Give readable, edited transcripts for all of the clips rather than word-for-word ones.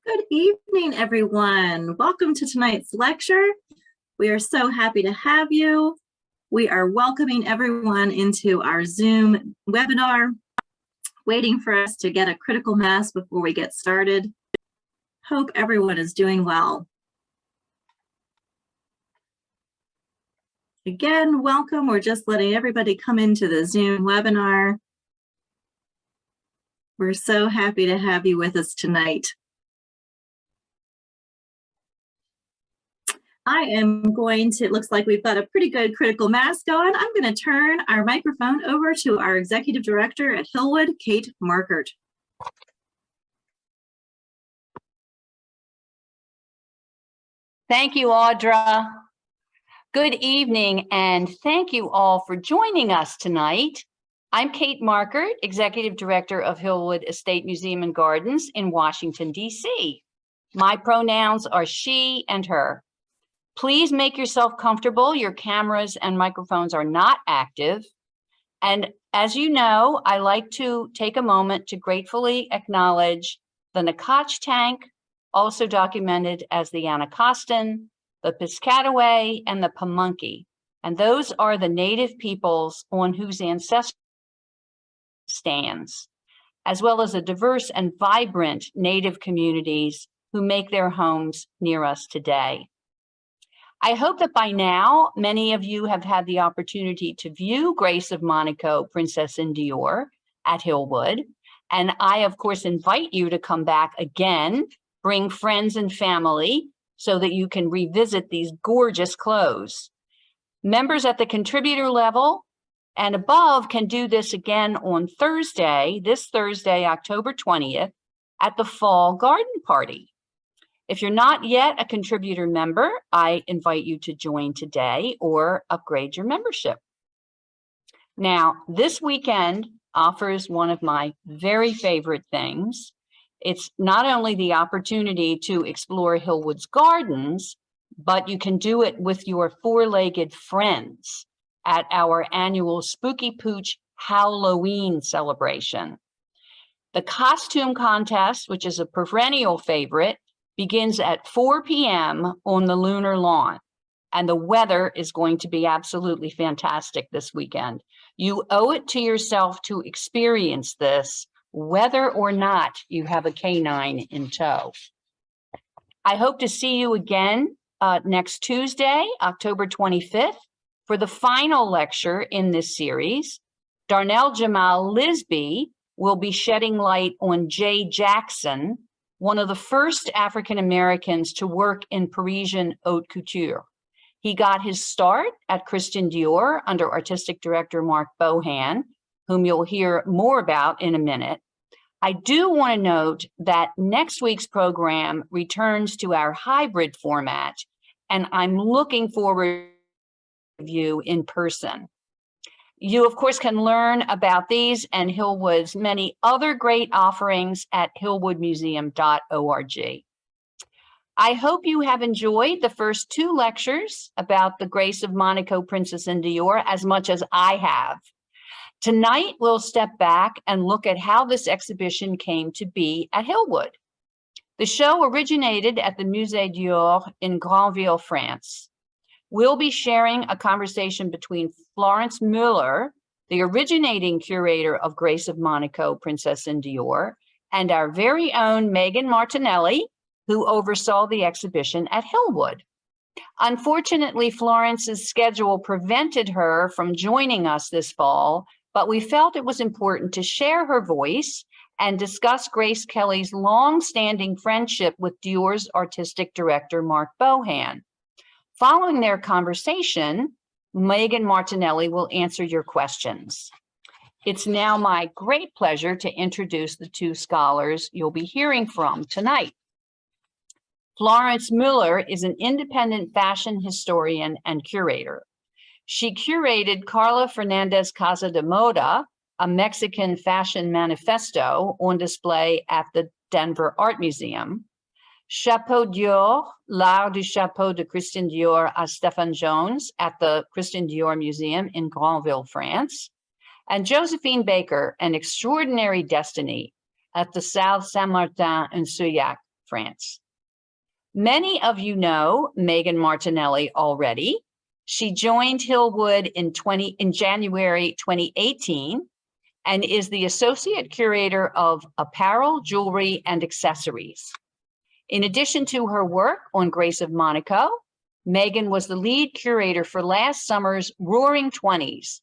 Good evening, everyone. Welcome to tonight's lecture. We are so happy to have you. We are welcoming everyone into our Zoom webinar, waiting for us to get a critical mass before we get started. Hope everyone is doing well. Again, welcome. We're just letting everybody come into the Zoom webinar. We're so happy to have you with us tonight. I am going to, it looks like we've got a pretty good critical mass going. I'm going to turn our microphone over to our Executive Director at Hillwood, Kate Markert. Thank you, Audra. Good evening, and thank you all for joining us tonight. I'm Kate Markert, Executive Director of Hillwood Estate Museum and Gardens in Washington, D.C. My pronouns are she and her. Please make yourself comfortable. Your cameras and microphones are not active. And as you know, I like to take a moment to gratefully acknowledge the Nacotch tank, also documented as the Anacostan, the Piscataway, and the Pamunkey. And those are the native peoples on whose ancestral stands, as well as a diverse and vibrant native communities who make their homes near us today. I hope that by now, many of you have had the opportunity to view Grace of Monaco, Princess Dior at Hillwood. And I, of course, invite you to come back again, bring friends and family so that you can revisit these gorgeous clothes. Members at the contributor level and above can do this again on Thursday, this Thursday, October 20th, at the Fall Garden Party. If you're not yet a contributor member, I invite you to join today or upgrade your membership. Now, this weekend offers one of my very favorite things. It's not only the opportunity to explore Hillwood's gardens, but you can do it with your four-legged friends at our annual Spooky Pooch Halloween celebration. The costume contest, which is a perennial favorite, begins at 4 p.m. on the lunar lawn, and the weather is going to be absolutely fantastic this weekend. You owe it to yourself to experience this, whether or not you have a canine in tow. I hope to see you again next Tuesday, October 25th, for the final lecture in this series. Darnell Jamal Lisby will be shedding light on Jay Jackson, one of the first African Americans to work in Parisian haute couture. He got his start at Christian Dior under artistic director Marc Bohan, whom you'll hear more about in a minute. I do want to note that next week's program returns to our hybrid format, and I'm looking forward to you in person. You, of course, can learn about these and Hillwood's many other great offerings at hillwoodmuseum.org. I hope you have enjoyed the first two lectures about the Grace of Monaco, Princess Dior as much as I have. Tonight, we'll step back and look at how this exhibition came to be at Hillwood. The show originated at the Musée Dior in Granville, France. We'll be sharing a conversation between Florence Müller, the originating curator of Grace of Monaco, Princess Dior, and our very own Megan Martinelli, who oversaw the exhibition at Hillwood. Unfortunately, Florence's schedule prevented her from joining us this fall, but we felt it was important to share her voice and discuss Grace Kelly's long-standing friendship with Dior's artistic director, Marc Bohan. Following their conversation, Megan Martinelli will answer your questions. It's now my great pleasure to introduce the two scholars you'll be hearing from tonight. Florence Müller is an independent fashion historian and curator. She curated Carla Fernandez Casa de Moda, a Mexican fashion manifesto on display at the Denver Art Museum, Chapeau Dior, L'Art du Chapeau de Christian Dior à Stéphane Jones at the Christian Dior Museum in Granville, France, and Josephine Baker, An Extraordinary Destiny at the South Saint-Martin in Souillac, France. Many of you know Megan Martinelli already. She joined Hillwood in January 2018 and is the associate curator of apparel, jewelry, and accessories. In addition to her work on Grace of Monaco, Megan was the lead curator for last summer's Roaring Twenties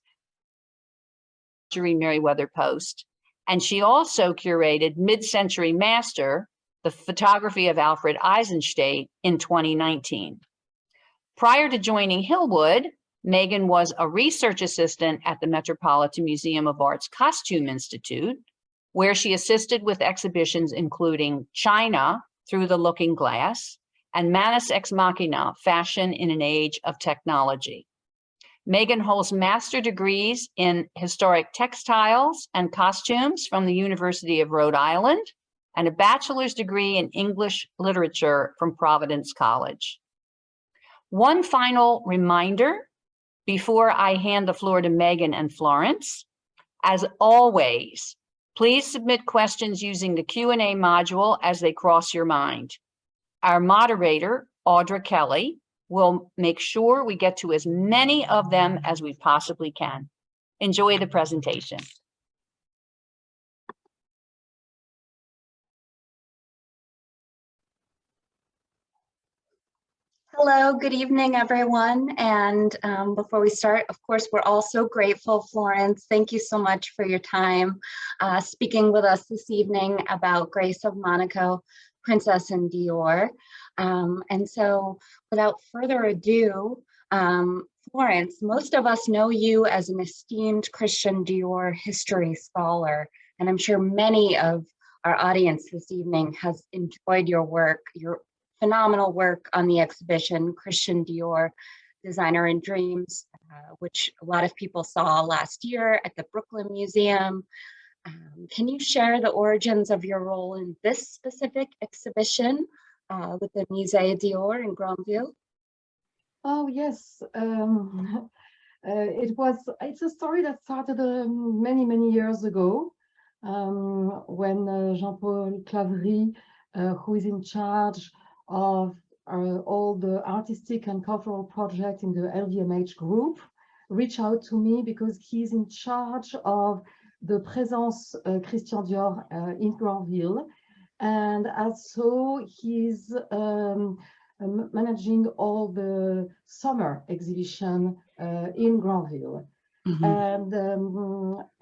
Merriweather Post, and she also curated Mid-Century Master, the photography of Alfred Eisenstadt, in 2019. Prior to joining Hillwood, Megan was a research assistant at the Metropolitan Museum of Art's Costume Institute, where she assisted with exhibitions including China Through the Looking Glass and Manus Ex Machina, Fashion in an Age of Technology. Megan holds master degrees in historic textiles and costumes from the University of Rhode Island and a bachelor's degree in English literature from Providence College. One final reminder before I hand the floor to Megan and Florence. As always, please submit questions using the Q&A module as they cross your mind. Our moderator, Audra Kelly, will make sure we get to as many of them as we possibly can. Enjoy the presentation. Hello, good evening, everyone. And before we start, of course, we're all so grateful, Florence. Thank you so much for your time speaking with us this evening about Grace of Monaco, Princess and Dior. And so without further ado, Florence, most of us know you as an esteemed Christian Dior history scholar, and I'm sure many of our audience this evening has enjoyed your work, your phenomenal work on the exhibition, Christian Dior, Designer in Dreams, which a lot of people saw last year at the Brooklyn Museum. Can you share the origins of your role in this specific exhibition with the Musée Dior in Grandville? Oh, yes. It's a story that started many, many years ago when Jean-Paul Claverie, who is in charge of all the artistic and cultural projects in the LVMH group, reached out to me because he's in charge of the Présence Christian Dior in Grandville. And also he's managing all the summer exhibition in Grandville. Mm-hmm. And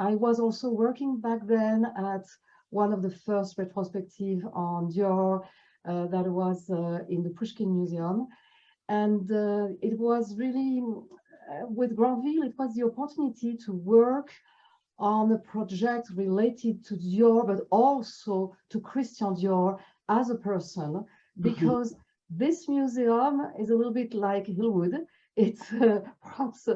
I was also working back then at one of the first retrospective on Dior that was in the Pushkin Museum. And it was really, with Grandville, it was the opportunity to work on a project related to Dior, but also to Christian Dior as a person, because this museum is a little bit like Hillwood. It's perhaps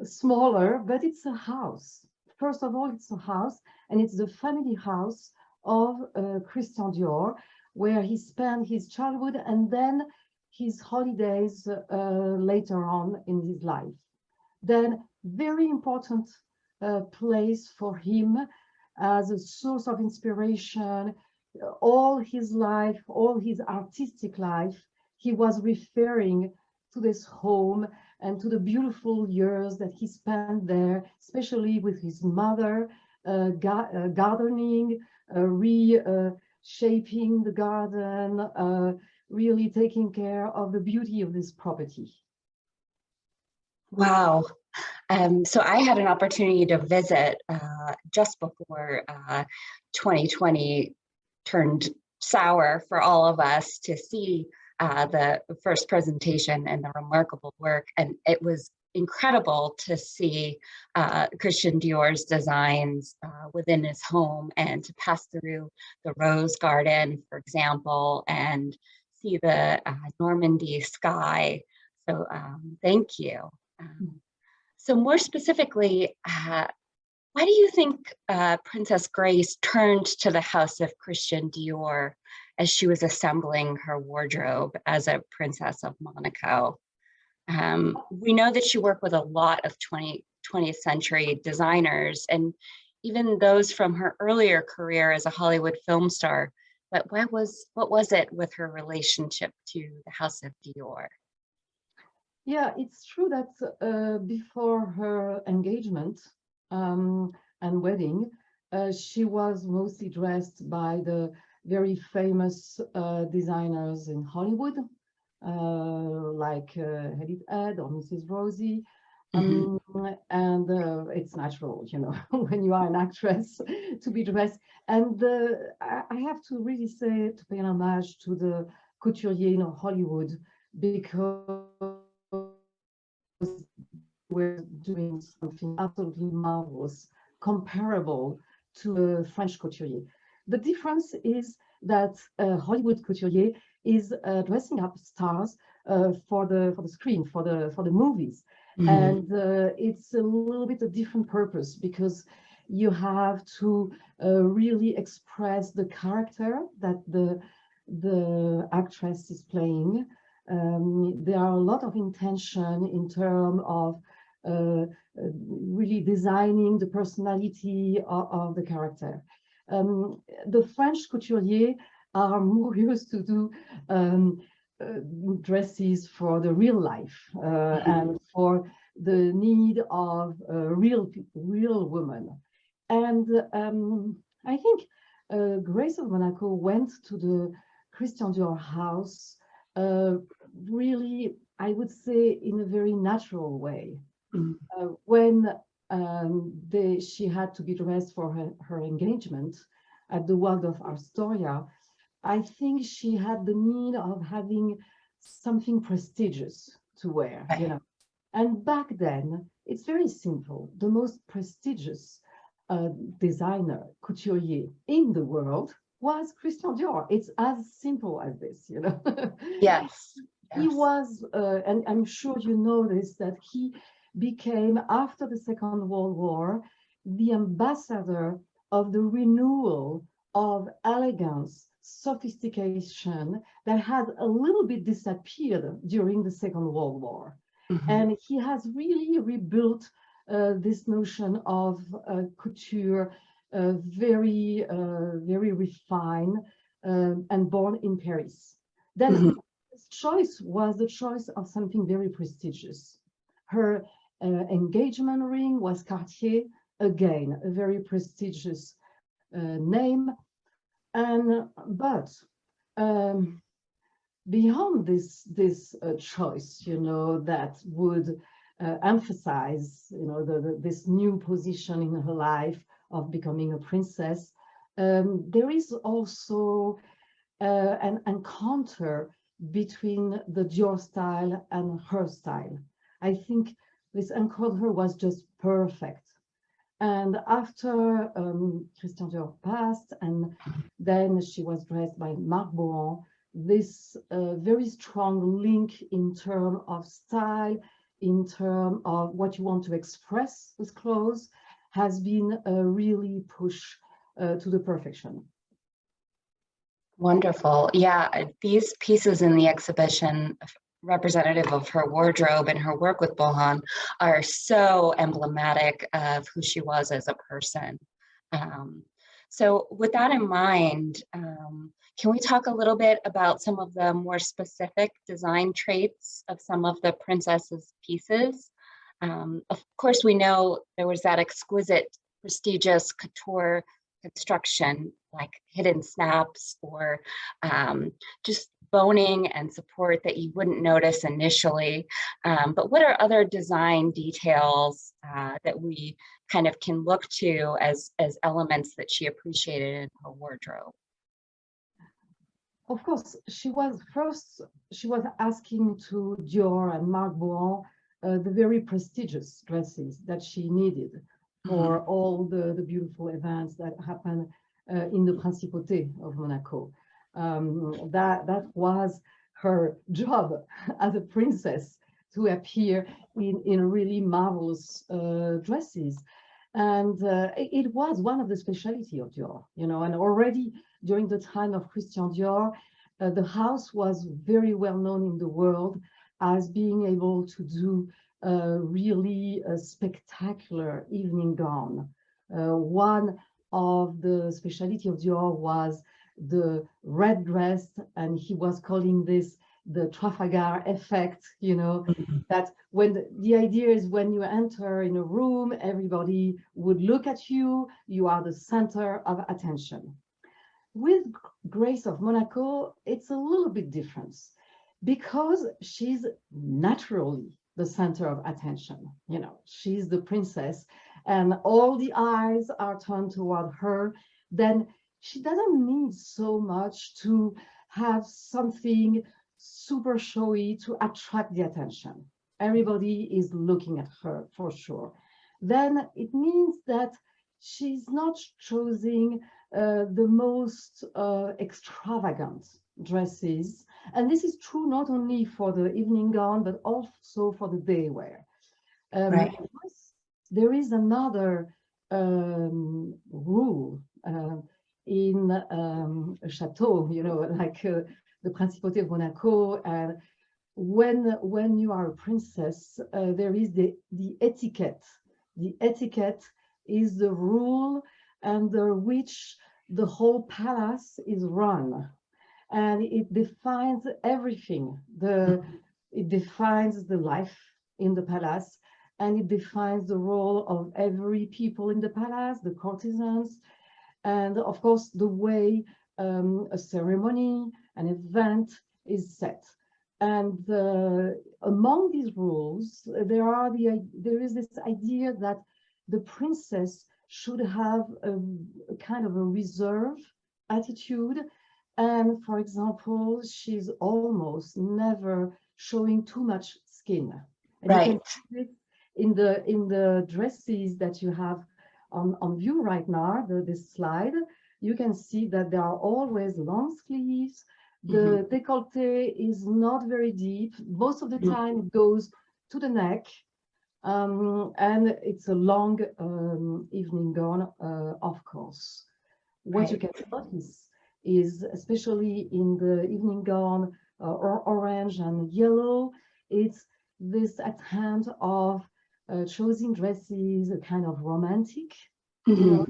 smaller, but it's a house. First of all, it's a house, and it's the family house of Christian Dior, where he spent his childhood and then his holidays later on in his life. Then, very important place for him as a source of inspiration. All his life, all his artistic life, he was referring to this home and to the beautiful years that he spent there, especially with his mother, gardening, reshaping the garden, really taking care of the beauty of this property. Wow. So I had an opportunity to visit just before 2020 turned sour for all of us, to see the first presentation and the remarkable work. And it was incredible to see Christian Dior's designs within his home, and to pass through the rose garden, for example, and see the Normandy sky. So thank you. So more specifically, why do you think Princess Grace turned to the house of Christian Dior as she was assembling her wardrobe as a Princess of Monaco? We know that she worked with a lot of 20th century designers, and even those from her earlier career as a Hollywood film star, but what was it with her relationship to the House of Dior? Yeah, it's true that before her engagement and wedding, she was mostly dressed by the very famous designers in Hollywood, like Edith Ed or Mrs. Rosie. And it's natural, you know, when you are an actress to be dressed. And I have to really say, to pay an homage to the couturier in Hollywood, because we're doing something absolutely marvelous, comparable to a French couturier. The difference is that Hollywood couturier is dressing up stars for the screen, for the movies. And it's a little bit a different purpose, because you have to really express the character that the actress is playing. There are a lot of intention in terms of really designing the personality of the character. The French couturier are more used to do dresses for the real life and for the need of real women. And I think Grace of Monaco went to the Christian Dior house really, I would say, in a very natural way. When she had to be dressed for her engagement at the Waldorf Astoria, I think she had the need of having something prestigious to wear, you know. And back then, it's very simple. The most prestigious designer, couturier in the world was Christian Dior. It's as simple as this, you know. Yes. He was, and I'm sure you know this, that he became, after the Second World War, the ambassador of the renewal of elegance, sophistication that had a little bit disappeared during the Second World War. And he has really rebuilt this notion of couture, very refined and born in Paris. Then his choice was the choice of something very prestigious. Her engagement ring was Cartier, again, a very prestigious name. And but beyond this choice, you know, that would emphasize, you know, this new position in her life of becoming a princess, there is also an encounter between the Dior style and her style. I think this encounter was just perfect. And after Christian Dior passed, and then she was dressed by Marc Bohan, this very strong link in terms of style, in terms of what you want to express with clothes, has been really pushed to the perfection. Wonderful. Yeah, these pieces in the exhibition, representative of her wardrobe and her work with Bohan, are so emblematic of who she was as a person. So with that in mind, can we talk a little bit about some of the more specific design traits of some of the princess's pieces? Of course, we know there was that exquisite, prestigious couture construction, like hidden snaps or just boning and support that you wouldn't notice initially. But what are other design details that we kind of can look to as elements that she appreciated in her wardrobe? Of course, she was asking to Dior and Marc Bohan the very prestigious dresses that she needed for all the beautiful events that happen in the Principauté of Monaco. That was her job as a princess, to appear in really marvelous dresses. And it was one of the specialty of Dior, you know, and already during the time of Christian Dior, the house was very well known in the world as being able to do really a spectacular evening gown. One of the specialty of Dior was the red dress, and he was calling this the Trafalgar effect, you know, that when the idea is when you enter in a room, everybody would look at you, you are the center of attention. With Grace of Monaco, it's a little bit different because she's naturally the center of attention. You know, she's the princess and all the eyes are turned toward her. Then she doesn't need so much to have something super showy to attract the attention. Everybody is looking at her for sure. Then it means that she's not choosing the most extravagant dresses. And this is true not only for the evening gown, but also for the day wear. Right. There is another rule in a chateau, you know, like the Principauté of Monaco. And when you are a princess, there is the etiquette. The etiquette is the rule under which the whole palace is run. And it defines everything. It defines the life in the palace, and it defines the role of every people in the palace, the courtesans, and of course the way a ceremony, an event is set. And among these rules, there is this idea that the princess should have a kind of a reserve attitude. And for example, she's almost never showing too much skin. And Right. you can see it in the dresses that you have on view right now, this slide. You can see that there are always long sleeves. The décolleté is not very deep. Most of the time it goes to the neck. And it's a long evening gown, of course. What you can notice is, especially in the evening gown, orange and yellow, it's this attempt of choosing dresses, a kind of romantic, you know,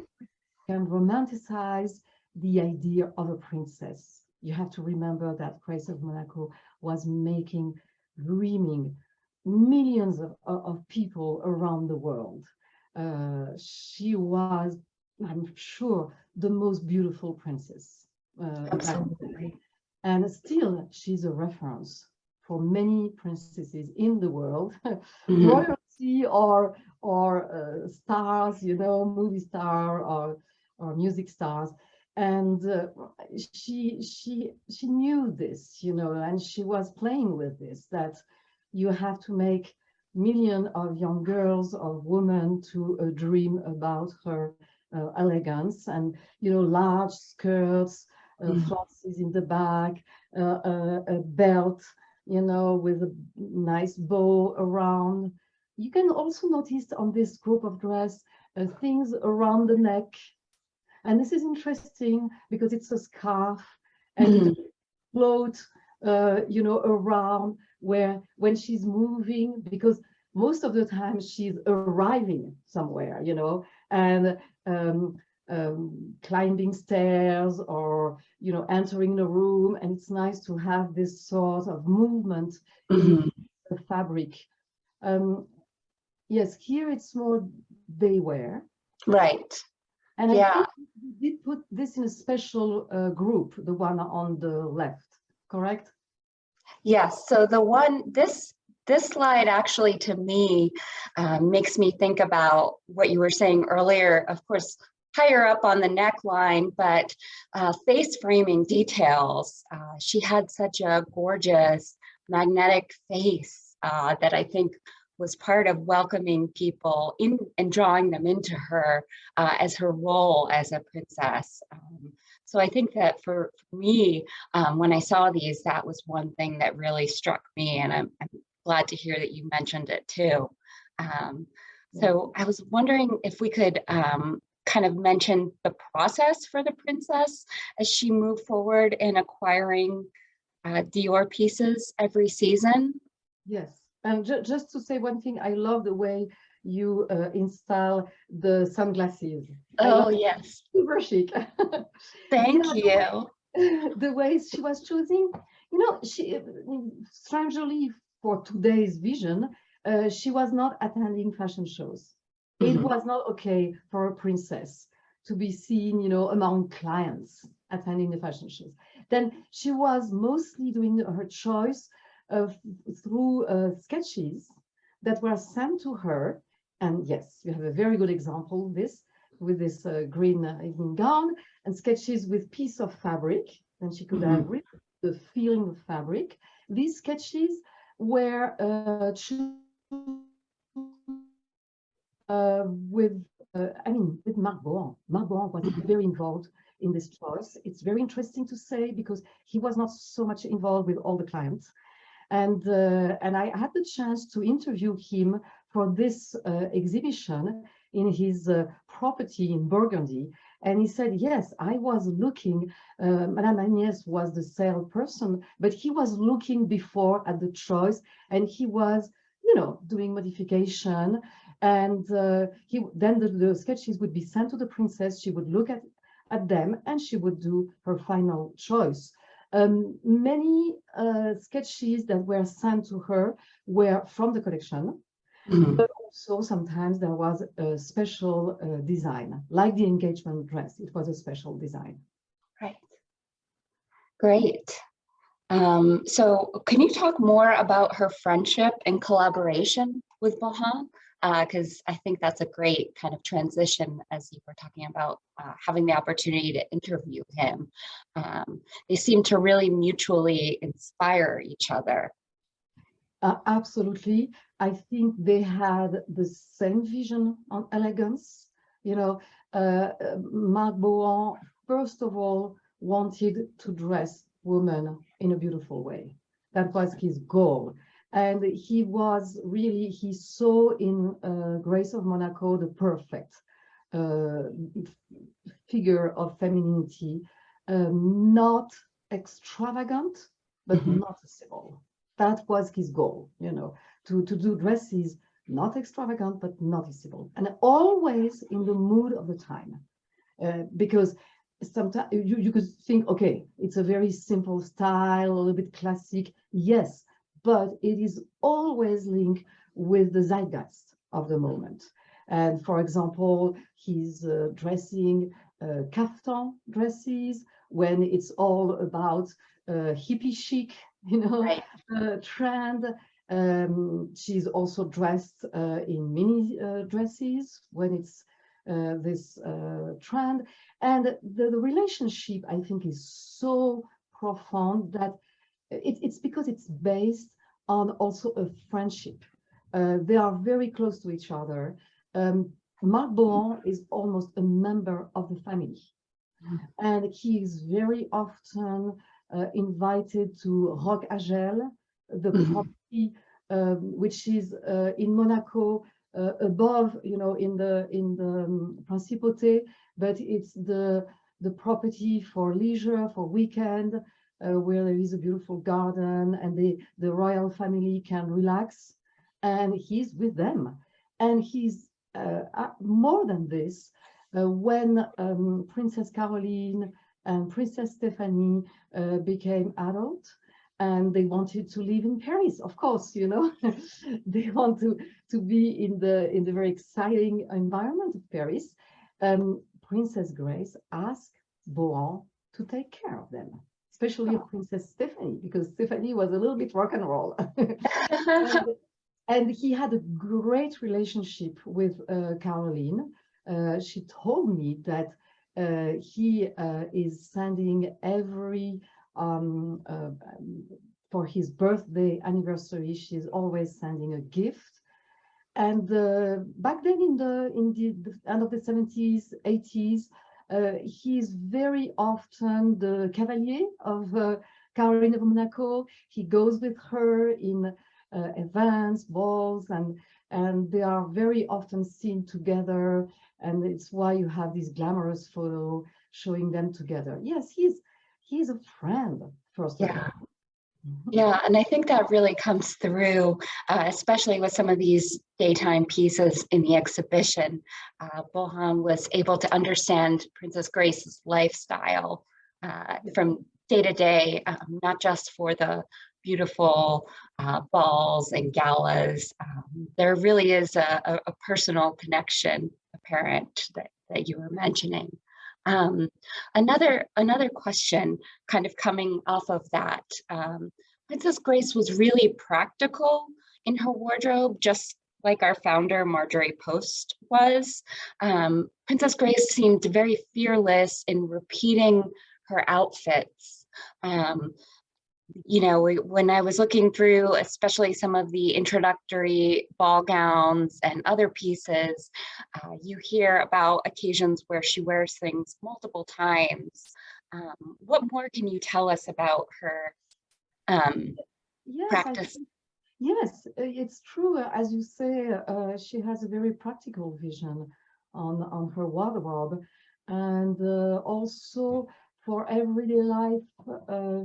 can romanticize the idea of a princess. You have to remember that Grace of Monaco was dreaming millions of people around the world. She was, I'm sure, the most beautiful princess. Absolutely. And still, she's a reference for many princesses in the world, royalty or stars, you know, movie star or music stars. And she knew this, you know, and she was playing with this, that you have to make millions of young girls or women to dream about her elegance, and, you know, large skirts, flounces in the back, a belt, you know, with a nice bow around. You can also notice on this group of dress things around the neck. And this is interesting because it's a scarf and it floats, you know, around when she's moving, because most of the time she's arriving somewhere, you know, and climbing stairs or, you know, entering the room. And it's nice to have this sort of movement in the fabric. Yes, here it's more day wear. Right. And I think we did put this in a special group, the one on the left, correct? Yes. So this slide actually, to me, makes me think about what you were saying earlier, of course, higher up on the neckline, but face framing details. She had such a gorgeous magnetic face that I think was part of welcoming people in and drawing them into her as her role as a princess. So I think that for me, when I saw these, that was one thing that really struck me, and I'm glad to hear that you mentioned it too. So I was wondering if we could kind of mention the process for the princess as she moved forward in acquiring Dior pieces every season. Yes. And just to say one thing, I love the way you install the sunglasses. Oh, yes. Super chic. Thank you. the ways she was choosing. You know, she strangely for today's vision, she was not attending fashion shows. It was not okay for a princess to be seen, you know, among clients attending the fashion shows. Then she was mostly doing her choice through sketches that were sent to her. And yes, you have a very good example of this with this green evening gown and sketches with piece of fabric. And she could have the feeling of fabric. These sketches were with Marc Bohan. Marc Bohan was very involved in this choice. It's very interesting to say because he was not so much involved with all the clients. And I had the chance to interview him for this exhibition in his property in Burgundy. And he said, yes, I was looking, Madame Agnès was the salesperson, but he was looking before at the choice and he was, you know, doing modification. And then the sketches would be sent to the princess. She would look at them and she would do her final choice. Many sketches that were sent to her were from the collection, but also sometimes there was a special design, like the engagement dress. It was a special design. Right. Great. So can you talk more about her friendship and collaboration with Bohan? Because I think that's a great kind of transition as you were talking about having the opportunity to interview him. They seem to really mutually inspire each other. Absolutely. I think they had the same vision on elegance. You know, Marc Bohan, first of all, wanted to dress women in a beautiful way. That was his goal. And he saw in Grace of Monaco the perfect figure of femininity, not extravagant, but noticeable. That was his goal, you know, to do dresses not extravagant, but noticeable, and always in the mood of the time. Because sometimes you could think, okay, it's a very simple style, a little bit classic, yes, but it is always linked with the zeitgeist of the moment. And for example, he's dressing kaftan dresses when it's all about hippie chic, you know, trend. She's also dressed in mini dresses when it's this trend. And the relationship, I think, is so profound that it's because it's based on also a friendship. They are very close to each other. Marc Bohan is almost a member of the family. And he is very often invited to Roc Agel, the property which is in Monaco, above, you know, in the Principauté, but it's the property for leisure, for weekend, where there is a beautiful garden and the royal family can relax, and he's with them. And he's more than this, when Princess Caroline and Princess Stephanie became adult and they wanted to live in Paris, of course, you know, they want to be in the very exciting environment of Paris. Princess Grace asked Bohan to take care of them, especially Princess Stephanie, because Stephanie was a little bit rock and roll. And he had a great relationship with Caroline. She told me that he is sending every, for his birthday anniversary, she's always sending a gift. And back then in the end of the 70s, 80s, he's very often the cavalier of Caroline of Monaco. He goes with her in events, balls, and they are very often seen together, and it's why you have this glamorous photo showing them together. Yes, he's a friend, first of all. Yeah, and I think that really comes through, especially with some of these daytime pieces in the exhibition. Bohan was able to understand Princess Grace's lifestyle from day to day, not just for the beautiful balls and galas. There really is a personal connection apparent that you were mentioning. Another question kind of coming off of that, Princess Grace was really practical in her wardrobe, just like our founder, Marjorie Post, was. Princess Grace seemed very fearless in repeating her outfits. You know, when I was looking through, especially some of the introductory ball gowns and other pieces, you hear about occasions where she wears things multiple times. What more can you tell us about her practice? Yes, it's true. As you say, she has a very practical vision on her wardrobe. And also for everyday life,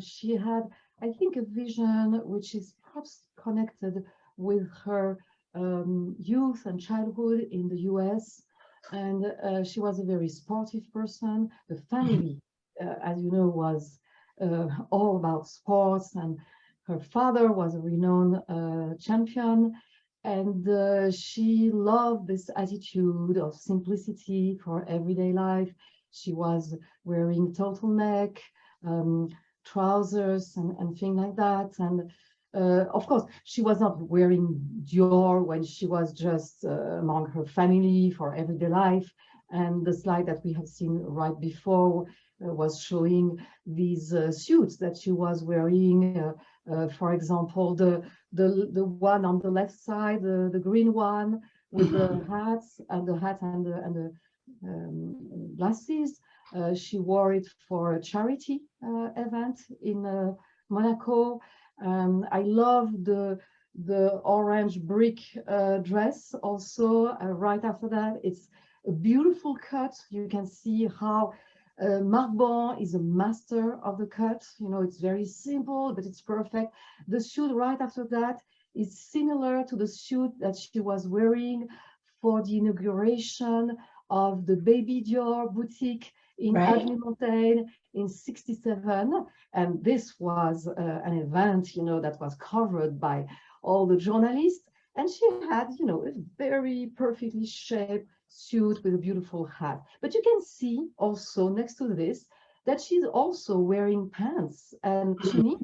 she had, I think, a vision which is perhaps connected with her youth and childhood in the US. And she was a very sportive person. The family, as you know, was all about sports, and her father was a renowned champion, and she loved this attitude of simplicity for everyday life. She was wearing turtleneck, trousers, and things like that. And of course, she was not wearing Dior when she was just among her family for everyday life. And the slide that we have seen right before was showing these suits that she was wearing. For example, the one on the left side, the green one with the hats and the glasses. She wore it for a charity event in Monaco. I love the orange brick dress also. Right after that, it's a beautiful cut. You can see how Marc Bohan is a master of the cut. You know, it's very simple, but it's perfect. The suit right after that is similar to the suit that she was wearing for the inauguration of the Baby Dior boutique in Avenue Montaigne in '67. And this was an event, you know, that was covered by all the journalists. And she had, you know, a very perfectly shaped suit with a beautiful hat. But you can see also next to this that she's also wearing pants and tunic.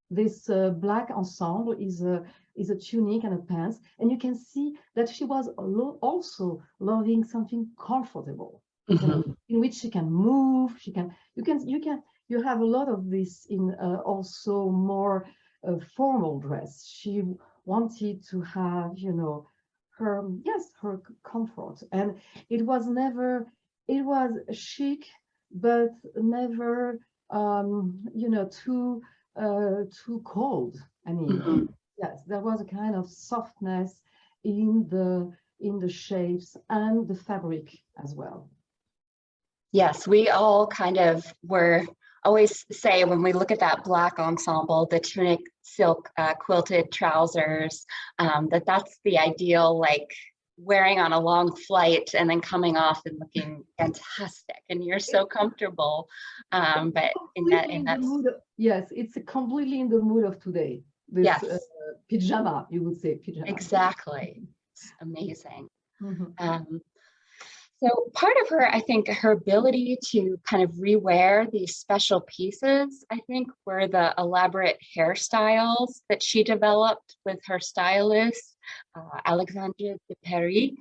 This black ensemble is a tunic and a pants, and you can see that she was also loving something comfortable, you know, in which she can move. You have a lot of this in also more formal dress. She wanted to have, you know, her comfort, and it was chic, but never you know, too cold. I mean, yes, there was a kind of softness in the shapes and the fabric as well. Yes, we all kind of always say when we look at that black ensemble, the tunic, silk, quilted trousers, that's the ideal, like wearing on a long flight and then coming off and looking fantastic, and you're so comfortable. But yes, it's completely in the mood of today. This pajama, you would say pajama. Exactly. It's amazing. So part of her, I think, her ability to kind of rewear these special pieces, I think, were the elaborate hairstyles that she developed with her stylist, Alexandre de Paris.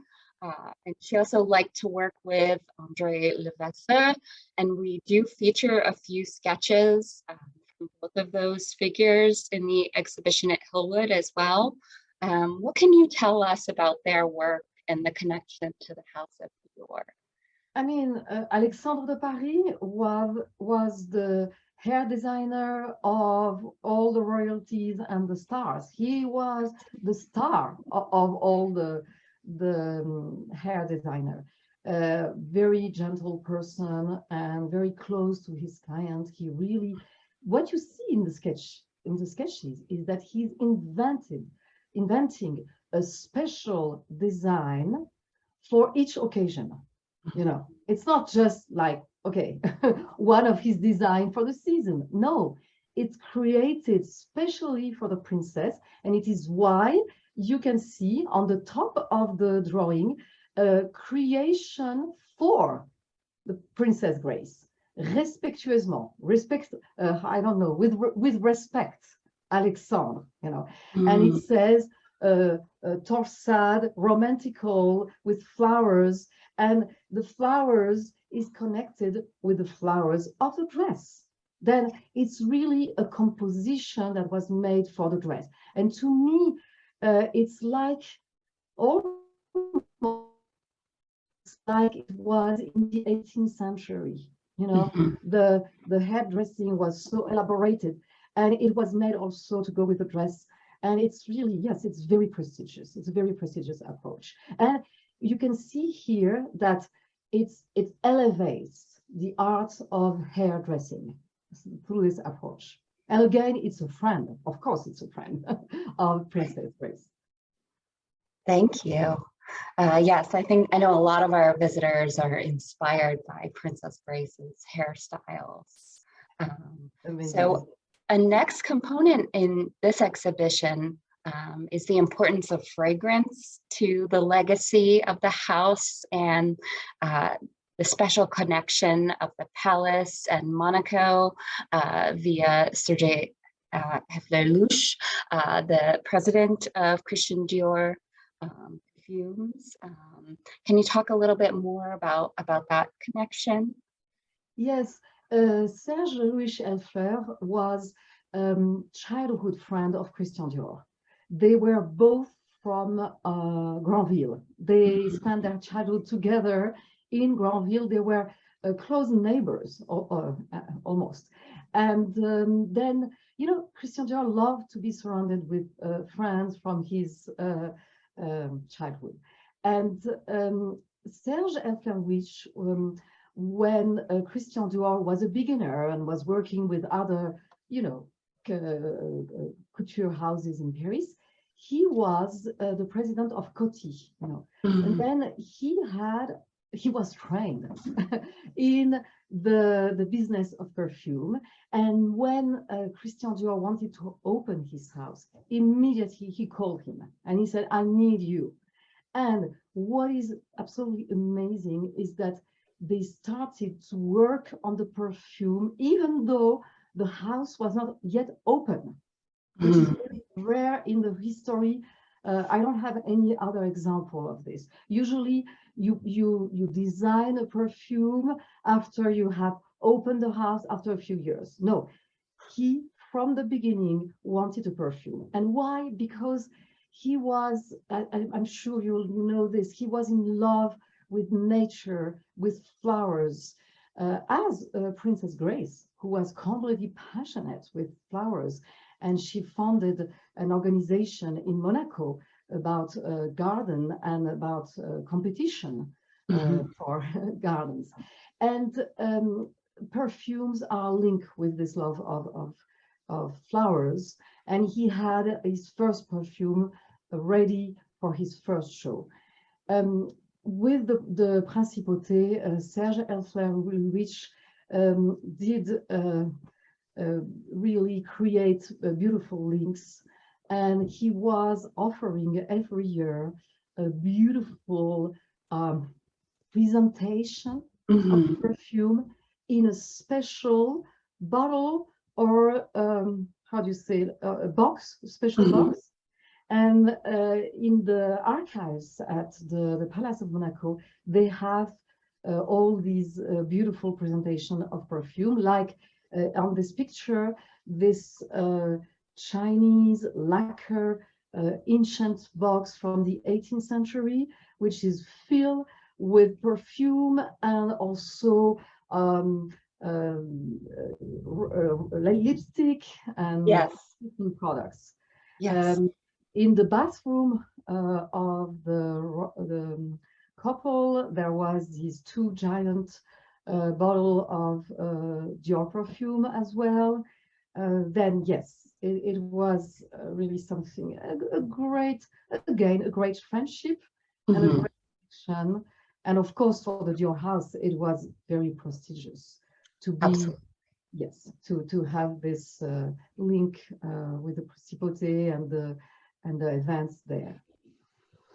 And she also liked to work with André Levasseur, and we do feature a few sketches from both of those figures in the exhibition at Hillwood as well. What can you tell us about their work and the connection to the House of Dior? I mean, Alexandre de Paris was the hair designer of all the royalties and the stars. He was the star of all the hair designer. Very gentle person and very close to his client. He really, what you see in the sketches is that he's inventing a special design for each occasion. You know, It's not just like, okay, one of his design for the season. No, it's created specially for the princess. And it is why you can see on the top of the drawing, creation for the Princess Grace. Respectueusement, respect, I don't know, with respect, Alexandre, you know. And it says, torsade, romantical, with flowers, and the flowers is connected with the flowers of the dress. Then it's really a composition that was made for the dress. And to me, it's like almost like it was in the 18th century. You know, the hairdressing was so elaborated, and it was made also to go with the dress. And it's really, yes, it's very prestigious. It's a very prestigious approach. And you can see here that it elevates the art of hairdressing through this approach. And again, it's a friend, of course, it's a friend of Princess Grace. Thank you. Yes, I know a lot of our visitors are inspired by Princess Grace's hairstyles. So a next component in this exhibition is the importance of fragrance to the legacy of the house and the special connection of the palace and Monaco via Serge Hefler-Louche, the president of Christian Dior Perfumes. Can you talk a little bit more about that connection? Yes, Serge Louis Hefler was childhood friend of Christian Dior. They were both from Granville. They spent their childhood together in Granville. They were close neighbors, almost. And then, you know, Christian Dior loved to be surrounded with friends from his childhood. And Serge Hefler-Louis, when Christian Dior was a beginner and was working with other, you know, couture houses in Paris, he was the president of Coty, you know. And then he was trained in the business of perfume. And when Christian Dior wanted to open his house, immediately he called him and he said, I need you. And what is absolutely amazing is that they started to work on the perfume, even though the house was not yet open, which is very rare in the history. I don't have any other example of this. Usually you design a perfume after you have opened the house after a few years. No, he from the beginning wanted a perfume. And why? Because he was, I'm sure you know this, he was in love with nature, with flowers, as Princess Grace, who was completely passionate with flowers. And she founded an organization in Monaco about garden and about competition for gardens. And perfumes are linked with this love of flowers. And he had his first perfume ready for his first show. With the Principauté, Serge Hefler-Louis did really create beautiful links, and he was offering every year a beautiful presentation of perfume in a special bottle or how do you say it? A box, a special box. And in the archives at the Palace of Monaco, they have all these beautiful presentation of perfume, like on this picture, this Chinese lacquer ancient box from the 18th century, which is filled with perfume and also lipstick and products. Yes. In the bathroom of the couple, there was these two giant bottle of Dior perfume as well. Then yes, it was really something, a great friendship and a great connection. And of course, for the Dior house, it was very prestigious to be, Absolutely. yes, to have this link with the Principauté and the events there.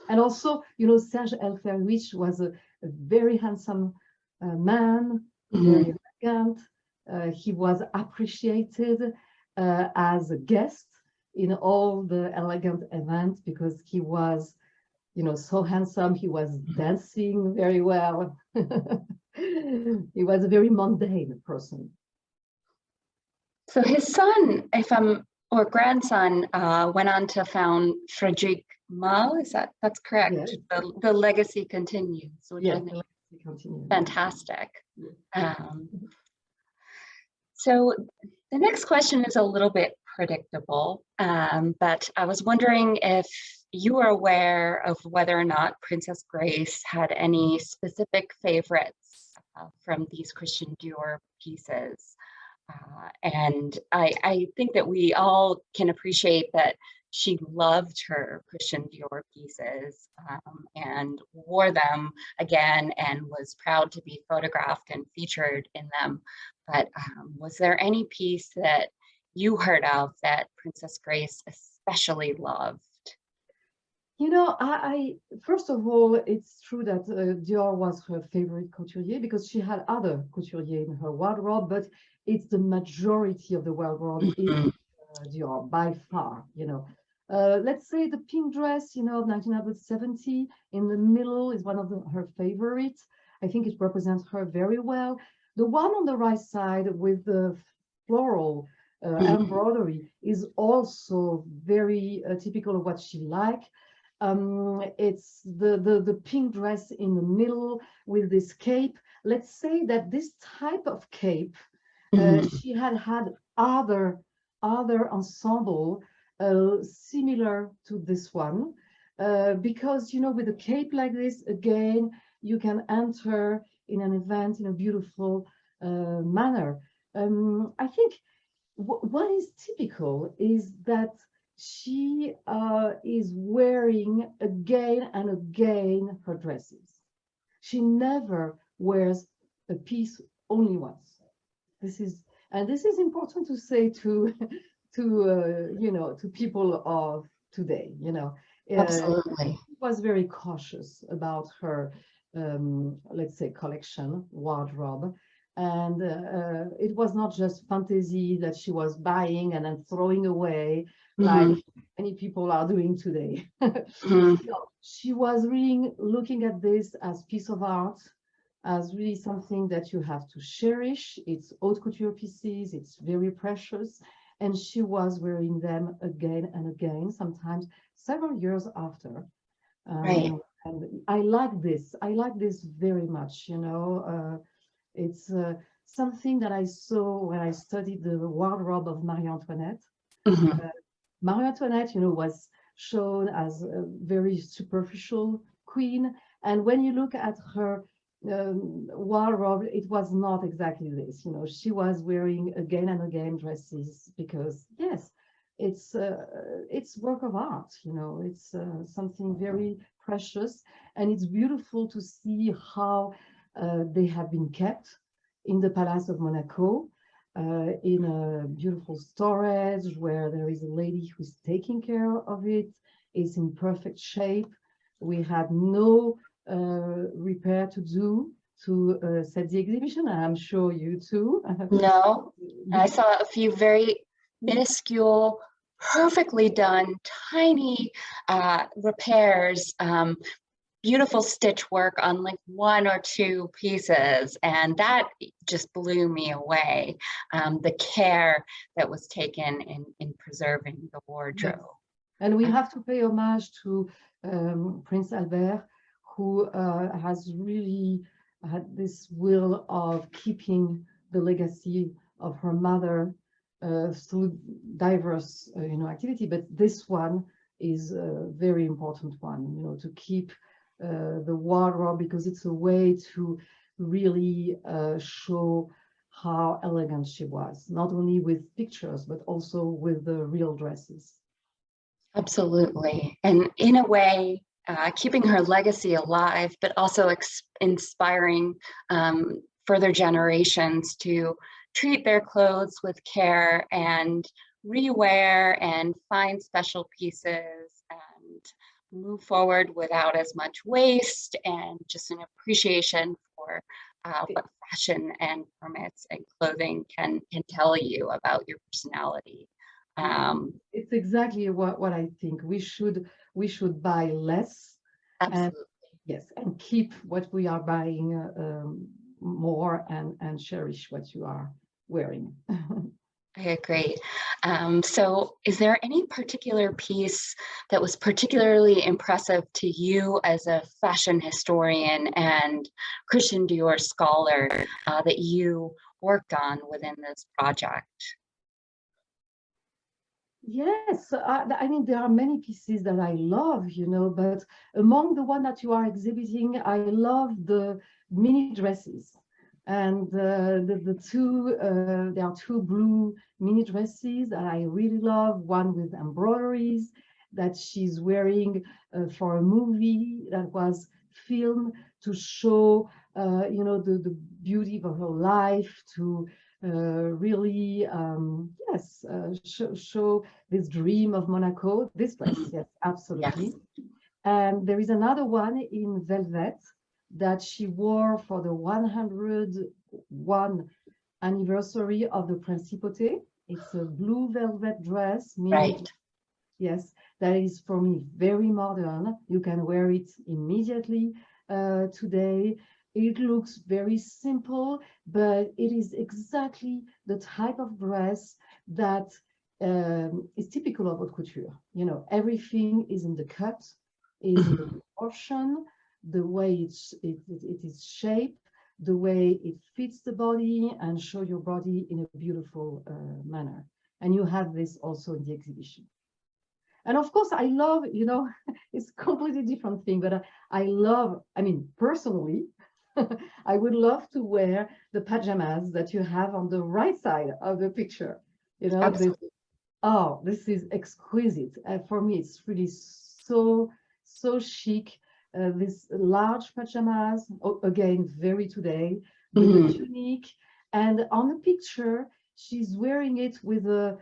And also, you know, Serge Elferwich was a very handsome man, very elegant. He was appreciated as a guest in all the elegant events because he was, you know, so handsome. He was dancing very well. He was a very mundane person. So his son, or grandson, went on to found Frederic Malle. That's correct? Yes. The legacy continues, which I think is fantastic. So the next question is a little bit predictable, but I was wondering if you are aware of whether or not Princess Grace had any specific favorites from these Christian Dior pieces. And I think that we all can appreciate that she loved her Christian Dior pieces and wore them again and was proud to be photographed and featured in them. But was there any piece that you heard of that Princess Grace especially loved? You know, I first of all, it's true that Dior was her favorite couturier because she had other couturier in her wardrobe, but it's the majority of the wardrobe is Dior by far, you know. Let's say the pink dress, you know, 1970 in the middle is one of her favorites. I think it represents her very well. The one on the right side with the floral embroidery is also very typical of what she liked. It's the pink dress in the middle with this cape. Let's say that this type of cape, she had other ensemble similar to this one, because, you know, with a cape like this, again, you can enter in an event in a beautiful manner. I think what is typical is that she is wearing again and again her dresses. She never wears a piece only once. This is important to say to you know, to people of today. You know, Absolutely. she was very cautious about her let's say collection wardrobe. And it was not just fantasy that she was buying and then throwing away like many people are doing today. No, she was really looking at this as piece of art, as really something that you have to cherish. It's haute couture pieces, it's very precious. And she was wearing them again and again, sometimes several years after. Right. And I like this very much, you know. It's something that I saw when I studied the wardrobe of Marie Antoinette. Marie Antoinette, you know, was shown as a very superficial queen. And when you look at her wardrobe, it was not exactly this. You know, she was wearing again and again dresses because, yes, it's work of art. You know, it's something very precious, and it's beautiful to see how they have been kept in the Palace of Monaco, in a beautiful storage where there is a lady who's taking care of it. It's in perfect shape. We had no repair to do to set the exhibition. I'm sure you too. No, I saw a few very minuscule, perfectly done, tiny repairs, beautiful stitch work on like one or two pieces, and that just blew me away. The care that was taken in preserving the wardrobe. Yes. And we have to pay homage to Prince Albert, who has really had this will of keeping the legacy of her mother through diverse you know, activity. But this one is a very important one, you know, to keep the wardrobe, because it's a way to really show how elegant she was, not only with pictures, but also with the real dresses. Absolutely. And in a way, keeping her legacy alive, but also inspiring further generations to treat their clothes with care and rewear and find special pieces and move forward without as much waste, and just an appreciation for what fashion and garments and clothing can tell you about your personality. It's exactly what I think. We should buy less. Absolutely. And, yes, and keep what we are buying more, and cherish what you are wearing. I agree. So is there any particular piece that was particularly impressive to you as a fashion historian and Christian Dior scholar that you worked on within this project? Yes, I mean, there are many pieces that I love, but among the one that you are exhibiting, I love the mini dresses. And the two, there are two blue mini dresses that I really love, one with embroideries that she's wearing for a movie that was filmed to show, the beauty of her life, to really, yes, show this dream of Monaco, this dress, yes, absolutely. Yes. And there is another one in velvet that she wore for the 101 anniversary of the Principauté. It's a blue velvet dress. Right. Yes, that is for me very modern. You can wear it immediately today. It looks very simple, but it is exactly the type of dress that is typical of haute couture. Everything is in the cut, is in the proportion, the way it is shaped, the way it fits the body, and show your body in a beautiful manner. And you have this also in the exhibition. And of course, I love, it's a completely different thing, but I love, I mean, personally, I would love to wear the pajamas that you have on the right side of the picture. Absolutely. This is exquisite. For me, it's really so chic. This large pajamas, again, very today, with a tunic. And on the picture, she's wearing it with a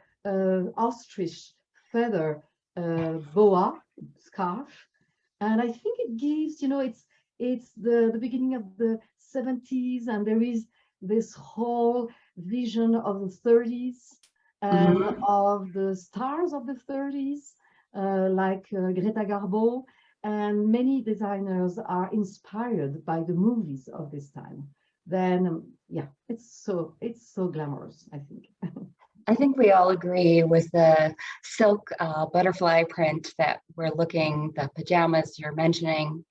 ostrich feather boa scarf. And I think it gives, it's the beginning of the 70s, and there is this whole vision of the 30s and of the stars of the 30s, like Greta Garbo, and many designers are inspired by the movies of this time. Then, yeah, it's so glamorous, I think. I think we all agree with the silk butterfly print that we're looking, the pajamas you're mentioning.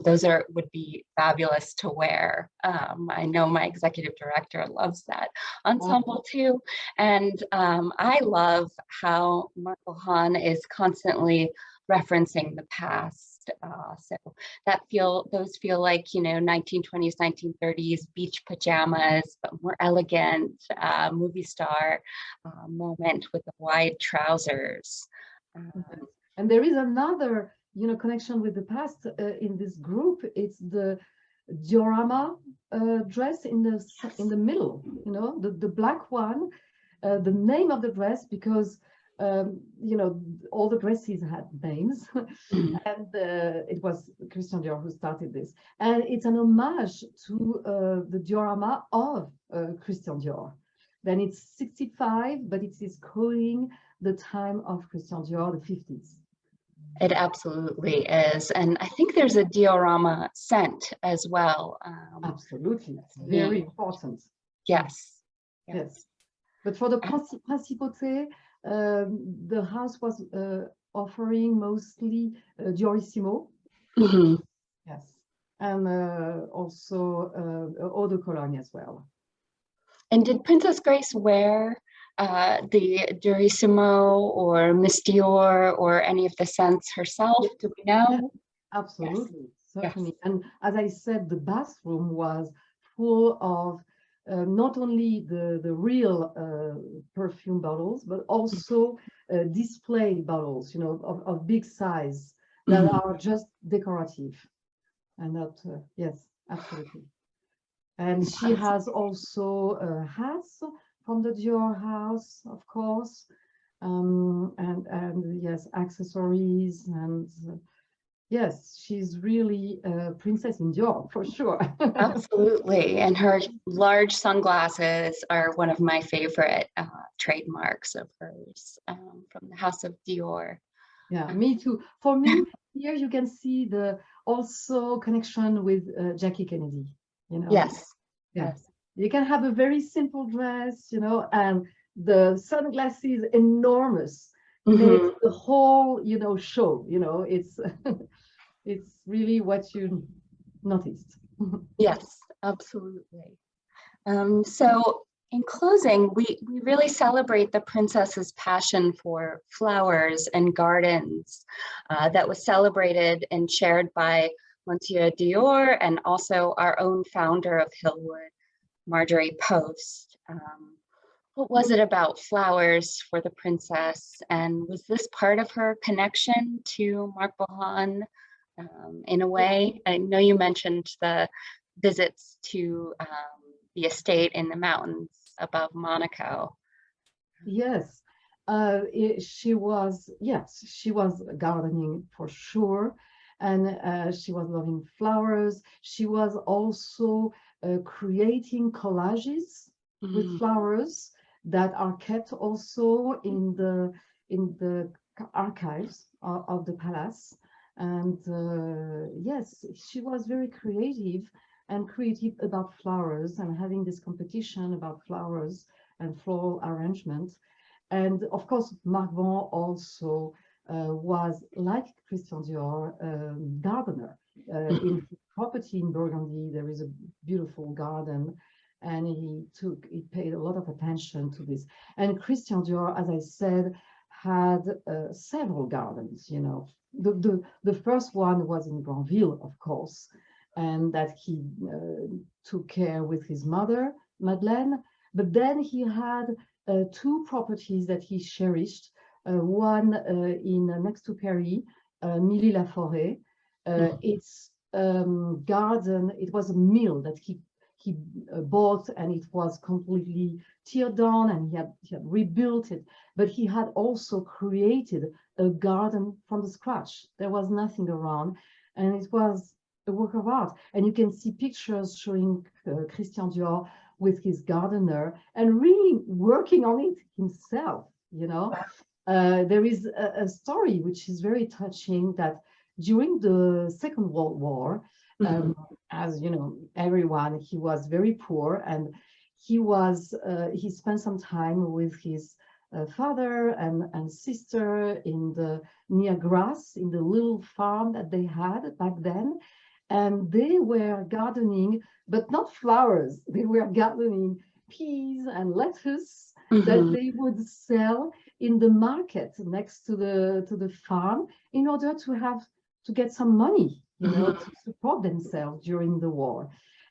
Those would be fabulous to wear. I know my executive director loves that ensemble too. And I love how Marc Bohan is constantly referencing the past. So those feel like, 1920s, 1930s beach pajamas, but more elegant movie star moment with the wide trousers. And there is another, connection with the past in this group. It's the diorama dress in the middle, the black one. The name of the dress, because all the dresses had names, and it was Christian Dior who started this, and it's an homage to the diorama of Christian Dior. Then it's 65, but it is calling the time of Christian Dior, the 50s. It absolutely is. And I think there's a diorama scent as well. Absolutely. Very important. Yes. Yes. But for the Principauté, the house was offering mostly Diorissimo. Yes. And also eau de Cologne as well. And did Princess Grace wear the Diorissimo or Miss Dior or any of the scents herself? Yes. Do we know? Yes, absolutely, yes. Certainly. Yes. And as I said, the bathroom was full of not only the real perfume bottles, but also display bottles, of big size that are just decorative and not, yes, absolutely. And she has also hats from the Dior house, of course, and yes, accessories, and yes, she's really a princess in Dior for sure. Absolutely. And her large sunglasses are one of my favorite trademarks of hers from the House of Dior. Yeah, me too. For me, here you can see the also connection with Jackie Kennedy, you know. Yes. Yeah. Yes. You can have a very simple dress, you know, and the sunglasses enormous makes the whole, you know, show, you know, it's it's really what you noticed. Yes, absolutely. So in closing, we really celebrate the princess's passion for flowers and gardens that was celebrated and shared by Monsieur Dior and also our own founder of Hillwood, Marjorie Post. What was it about flowers for the princess? And was this part of her connection to Marc Bohan in a way? I know you mentioned the visits to the estate in the mountains above Monaco. Yes, she was, yes, she was gardening for sure. And she was loving flowers. She was also creating collages with flowers that are kept also in the archives of the palace. And yes, she was very creative about flowers and having this competition about flowers and floral arrangement. And of course, Marc Bohan also was, like Christian Dior, gardener. In his property in Burgundy, there is a beautiful garden, and he paid a lot of attention to this. And Christian Dior, as I said, had several gardens, you know. The first one was in Granville, of course, and that he took care with his mother, Madeleine. But then he had two properties that he cherished. One in next to Paris, Milly-la-Forêt. It's garden. It was a mill that he bought, and it was completely teared down, and he had rebuilt it. But he had also created a garden from the scratch. There was nothing around, and it was a work of art. And you can see pictures showing Christian Dior with his gardener and really working on it himself, you know. There is a story which is very touching, that during the Second World War, as you know, everyone, he was very poor, and he spent some time with his father and sister near Grasse, in the little farm that they had back then. And they were gardening, but not flowers. They were gardening peas and lettuce that they would sell in the market next to the farm, in order to get some money, you know, to support themselves during the war.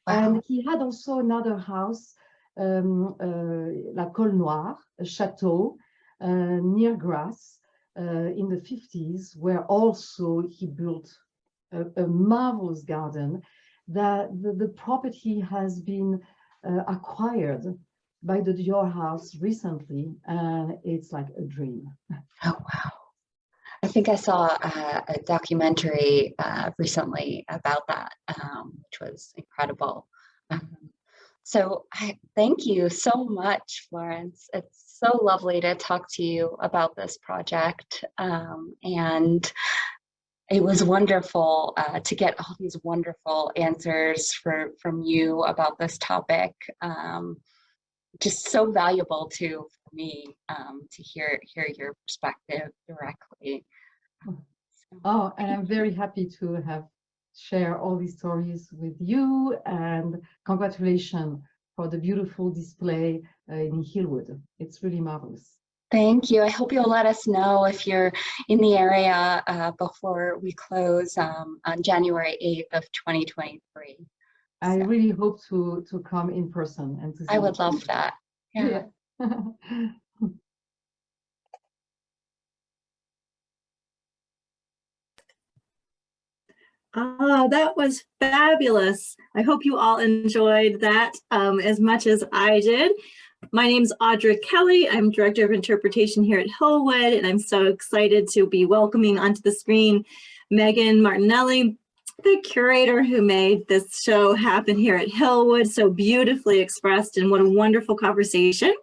Wow. And he had also another house, La Colle Noire, a chateau near Grasse, in the 50s, where also he built a marvelous garden. That the property has been acquired by the Dior house recently, and it's like a dream. Oh, wow. I think I saw a documentary recently about that, which was incredible. So I thank you so much, Florence. It's so lovely to talk to you about this project. And it was wonderful to get all these wonderful answers from you about this topic. Just so valuable for me to hear your perspective directly. Oh, and I'm very happy to have shared all these stories with you, and congratulations for the beautiful display in Hillwood. It's really marvelous. Thank you. I hope you'll let us know if you're in the area before we close on January 8th of 2023. I really hope to come in person and to see. I would love that. Yeah. Oh, that was fabulous. I hope you all enjoyed that as much as I did. My name's Audra Kelly. I'm Director of Interpretation here at Hillwood, and I'm so excited to be welcoming onto the screen Megan Martinelli, the curator who made this show happen here at Hillwood, so beautifully expressed, and what a wonderful conversation.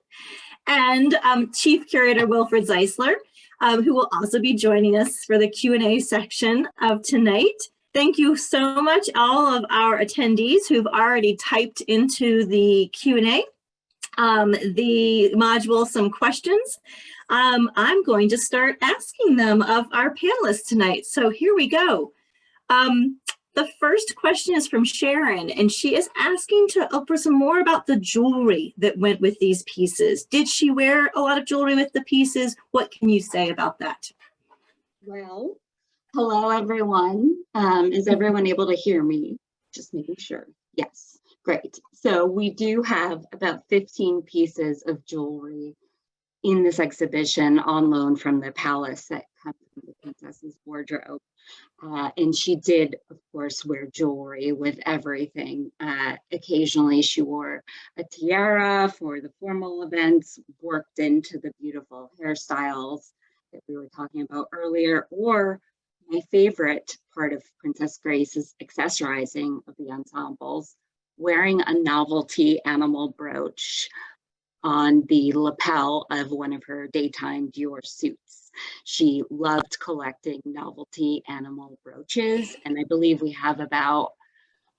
And Chief Curator Wilfred Zeisler, who will also be joining us for the Q&A section of tonight. Thank you so much, all of our attendees who've already typed into the Q&A, the module, some questions. I'm going to start asking them of our panelists tonight. So here we go. The first question is from Sharon, and she is asking to Oprah some more about the jewelry that went with these pieces. Did she wear a lot of jewelry with the pieces? What can you say about that? Well, hello, everyone. Is everyone able to hear me? Just making sure. Yes, great. So we do have about 15 pieces of jewelry in this exhibition on loan from the palace that come from the princess's wardrobe. And she did, of course, wear jewelry with everything. Occasionally she wore a tiara for the formal events, worked into the beautiful hairstyles that we were talking about earlier, or my favorite part of Princess Grace's accessorizing of the ensembles, wearing a novelty animal brooch on the lapel of one of her daytime Dior suits. She loved collecting novelty animal brooches, and I believe we have about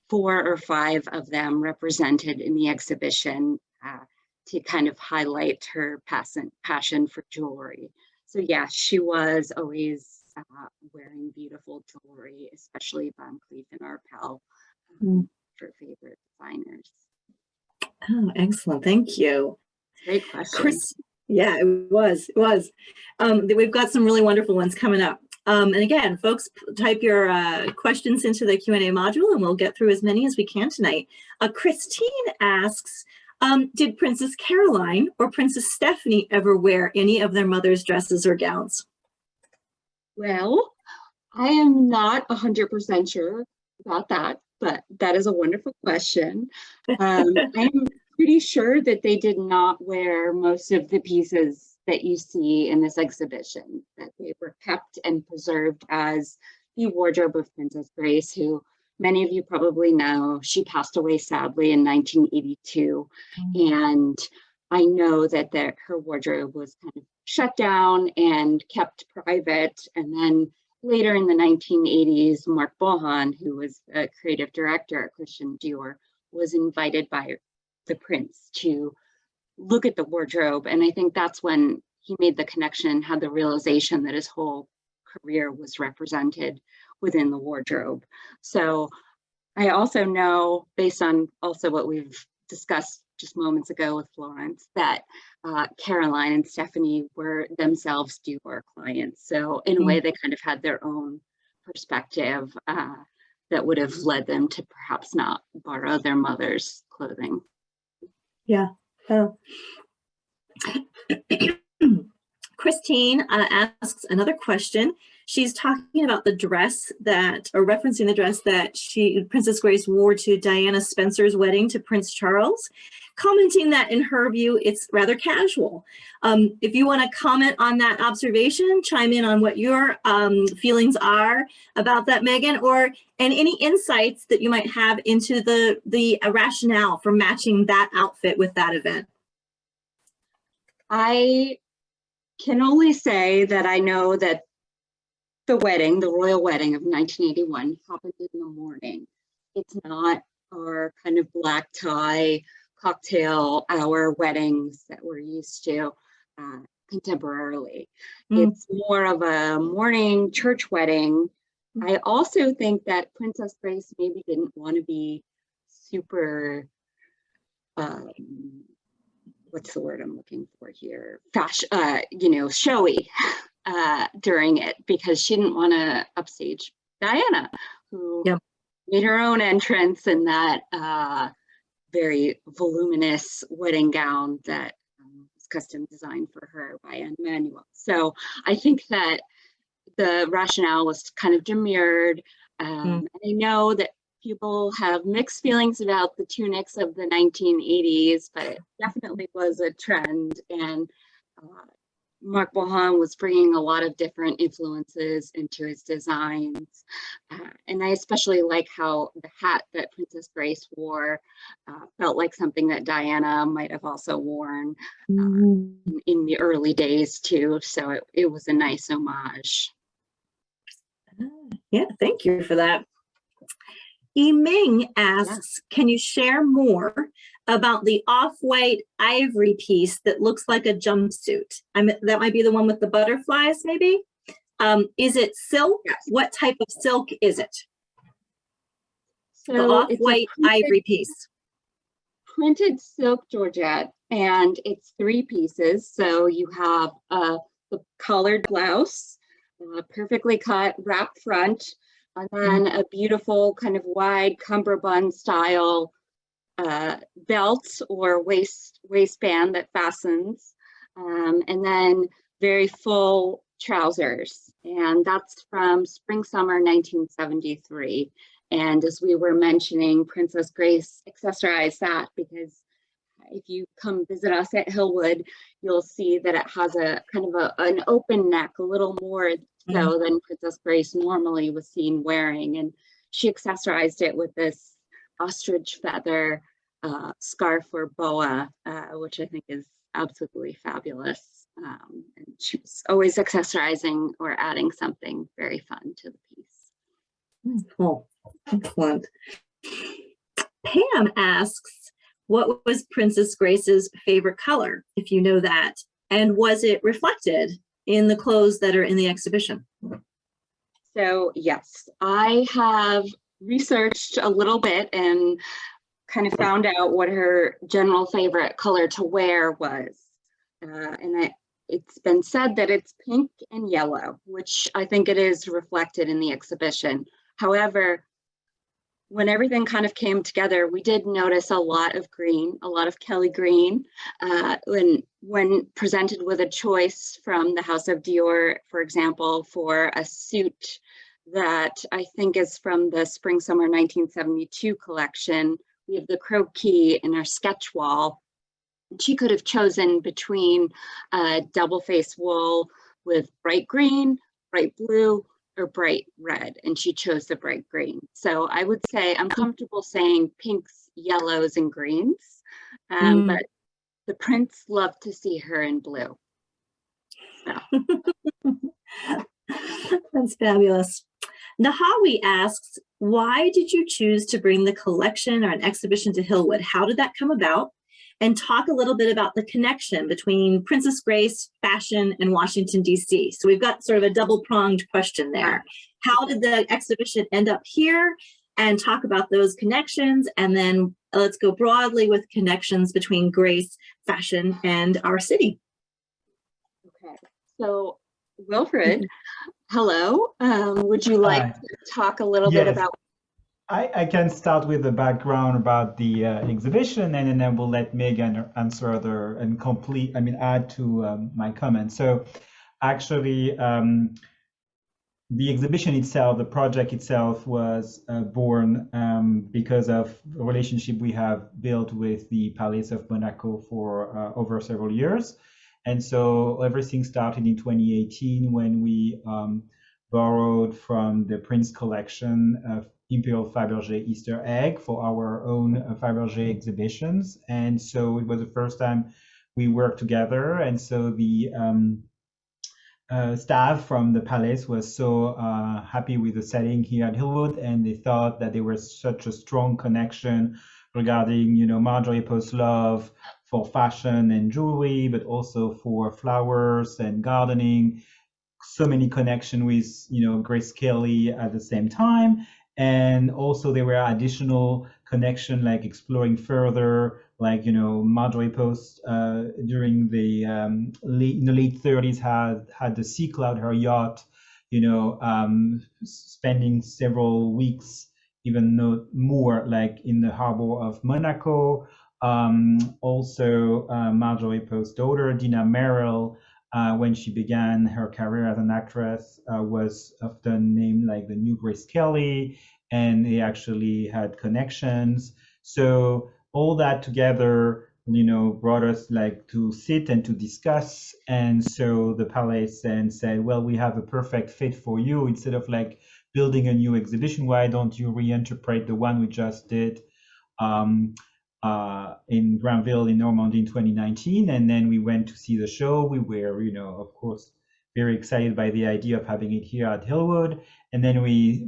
4 or 5 of them represented in the exhibition to kind of highlight her passion for jewelry. So yeah, she was always wearing beautiful jewelry, especially Van Cleef and Arpels, her favorite designers. Oh, excellent. Thank you. Great question. Chris, yeah, it was. We've got some really wonderful ones coming up. And again, folks, type your questions into the Q&A module and we'll get through as many as we can tonight. Christine asks, did Princess Caroline or Princess Stephanie ever wear any of their mother's dresses or gowns? Well, I am not 100% sure about that, but that is a wonderful question. I'm pretty sure that they did not wear most of the pieces that you see in this exhibition, that they were kept and preserved as the wardrobe of Princess Grace, who many of you probably know. She passed away sadly in 1982. And I know that her wardrobe was kind of shut down and kept private. And then later in the 1980s, Marc Bohan, who was a creative director at Christian Dior, was invited by the prince to look at the wardrobe. And I think that's when he made the connection, had the realization that his whole career was represented within the wardrobe. So I also know, based on also what we've discussed just moments ago with Florence, that Caroline and Stephanie were themselves Dior clients. So in a way, they kind of had their own perspective that would have led them to perhaps not borrow their mother's clothing. Yeah. Oh. Christine asks another question. She's talking about the dress that, or referencing the dress that Princess Grace wore to Diana Spencer's wedding to Prince Charles, commenting that in her view, it's rather casual. If you want to comment on that observation, chime in on what your feelings are about that, Megan, and any insights that you might have into the rationale for matching that outfit with that event. I can only say that I know that the wedding, the royal wedding of 1981, happened in the morning. It's not our kind of black tie cocktail hour weddings that we're used to contemporarily. It's more of a morning church wedding. I also think that Princess Grace maybe didn't want to be super what's the word I'm looking for here? Fashion, showy during it, because she didn't want to upstage Diana, who made her own entrance in that very voluminous wedding gown that was custom designed for her by Anne Manuel. So I think that the rationale was kind of demurred. And I know that people have mixed feelings about the tunics of the 1980s, but it definitely was a trend. And Marc Bohan was bringing a lot of different influences into his designs. And I especially like how the hat that Princess Grace wore felt like something that Diana might have also worn in the early days too. So it was a nice homage. Yeah, thank you for that. Yiming asks, can you share more about the off-white ivory piece that looks like a jumpsuit? That might be the one with the butterflies, maybe? Is it silk? Yes. What type of silk is it? So The off-white ivory piece. Printed silk georgette, and it's 3 pieces. So you have the collared blouse, perfectly cut wrap front, and then a beautiful kind of wide cummerbund style belt or waistband that fastens, and then very full trousers. And that's from spring summer 1973. And as we were mentioning, Princess Grace accessorized that, because if you come visit us at Hillwood, you'll see that it has a kind of an open neck, a little more so than Princess Grace normally was seen wearing. And she accessorized it with this ostrich feather scarf or boa, which I think is absolutely fabulous. And she was always accessorizing or adding something very fun to the piece. Cool. Excellent. Pam asks, what was Princess Grace's favorite color, if you know that? And was it reflected in the clothes that are in the exhibition? So yes, I have researched a little bit and kind of found out what her general favorite color to wear was. And it's been said that it's pink and yellow, which I think it is reflected in the exhibition. However, when everything kind of came together, we did notice a lot of green, a lot of Kelly green. When presented with a choice from the House of Dior, for example, for a suit that I think is from the spring summer 1972 collection, we have the croquis in our sketch wall. She could have chosen between double face wool with bright green, bright blue, or bright red, and she chose the bright green. So I would say I'm comfortable saying pinks, yellows, and greens, but the prince loved to see her in blue. So. That's fabulous. Nahawi asks, why did you choose to bring the collection or an exhibition to Hillwood? How did that come about? And talk a little bit about the connection between Princess Grace, fashion, and Washington, D.C. So we've got sort of a double-pronged question there. How did the exhibition end up here? And talk about those connections. And then let's go broadly with connections between Grace, fashion, and our city. Okay, so Wilfred, hello. Would you like to talk a little bit about? I can start with the background about the exhibition, and then we'll let Megan answer add to my comments. So actually, the exhibition itself, the project itself was born because of a relationship we have built with the Palace of Monaco for over several years. And so everything started in 2018 when we borrowed from the Prince collection of Imperial Fabergé Easter egg for our own Fabergé exhibitions. And so it was the first time we worked together. And so the staff from the palace was so happy with the setting here at Hillwood, and they thought that there was such a strong connection regarding, Marjorie Post's love for fashion and jewelry, but also for flowers and gardening. So many connection with, Grace Kelly at the same time. And also there were additional connection, like exploring further, like, Marjorie Post during the in the late 30s had the Sea Cloud, her yacht, spending several weeks, even no more, like in the harbor of Monaco. Also, Marjorie Post's daughter, Dina Merrill, when she began her career as an actress, was often named like the new Grace Kelly, and they actually had connections. So all that together, brought us like to sit and to discuss. And so the Palace then said, well, we have a perfect fit for you. Instead of like building a new exhibition, why don't you reinterpret the one we just did in Granville in Normandy in 2019? And then we went to see the show. We were, of course, very excited by the idea of having it here at Hillwood. And then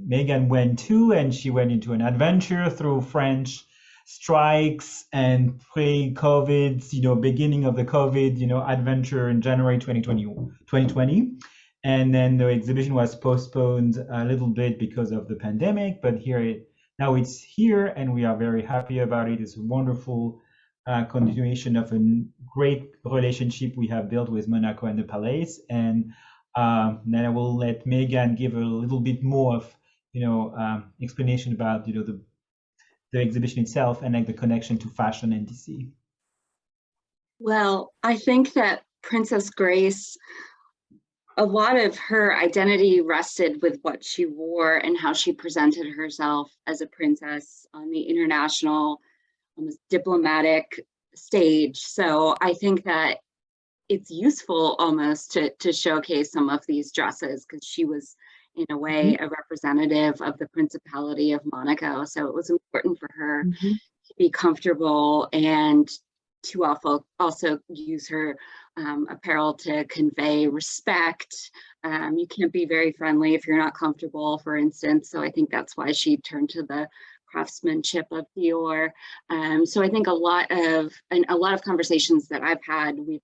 Megan went too, and she went into an adventure through French strikes and pre-COVID, beginning of the COVID, adventure in January 2020. And then the exhibition was postponed a little bit because of the pandemic, but now it's here, and we are very happy about it. It's a wonderful continuation of a great relationship we have built with Monaco and the Palace. And then I will let Megan give a little bit more of, explanation about, the exhibition itself and like the connection to fashion in DC. Well, I think that Princess Grace, a lot of her identity rested with what she wore and how she presented herself as a princess on the international, almost diplomatic stage. So I think that it's useful almost to showcase some of these dresses, because she was in a way a representative of the Principality of Monaco. So it was important for her to be comfortable and to also use her apparel to convey respect. You can't be very friendly if you're not comfortable, for instance. So I think that's why she turned to the craftsmanship of Dior. So I think a lot of conversations that I've had, we've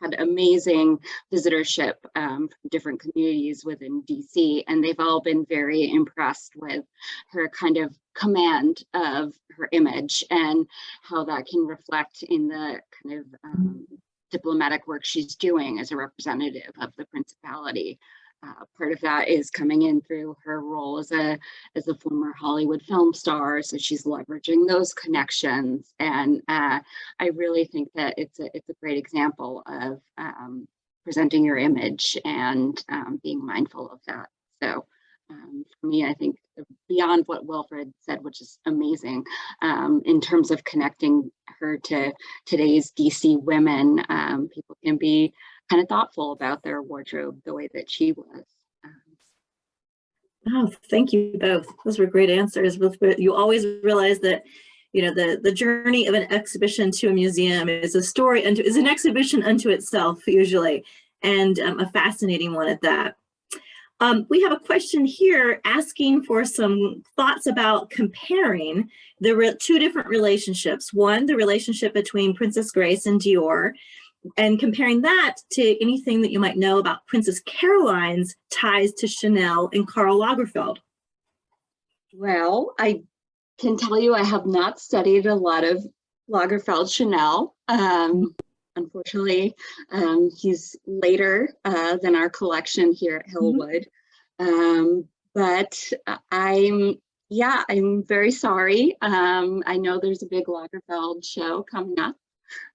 had amazing visitorship from different communities within DC, and they've all been very impressed with her kind of command of her image and how that can reflect in the kind of diplomatic work she's doing as a representative of the Principality. Part of that is coming in through her role as a former Hollywood film star, so she's leveraging those connections. And I really think that it's a great example of presenting your image and being mindful of that. So for me, I think beyond what Wilfred said, which is amazing, in terms of connecting her to today's DC women, people can be kind of thoughtful about their wardrobe the way that she was. Oh, thank you both. Those were great answers. You always realize that, the journey of an exhibition to a museum is a story is an exhibition unto itself usually, and a fascinating one at that. We have a question here asking for some thoughts about comparing the two different relationships. One, the relationship between Princess Grace and Dior, and comparing that to anything that you might know about Princess Caroline's ties to Chanel and Karl Lagerfeld. Well, I can tell you I have not studied a lot of Lagerfeld Chanel. Unfortunately, he's later than our collection here at Hillwood. But I'm very sorry. I know there's a big Lagerfeld show coming up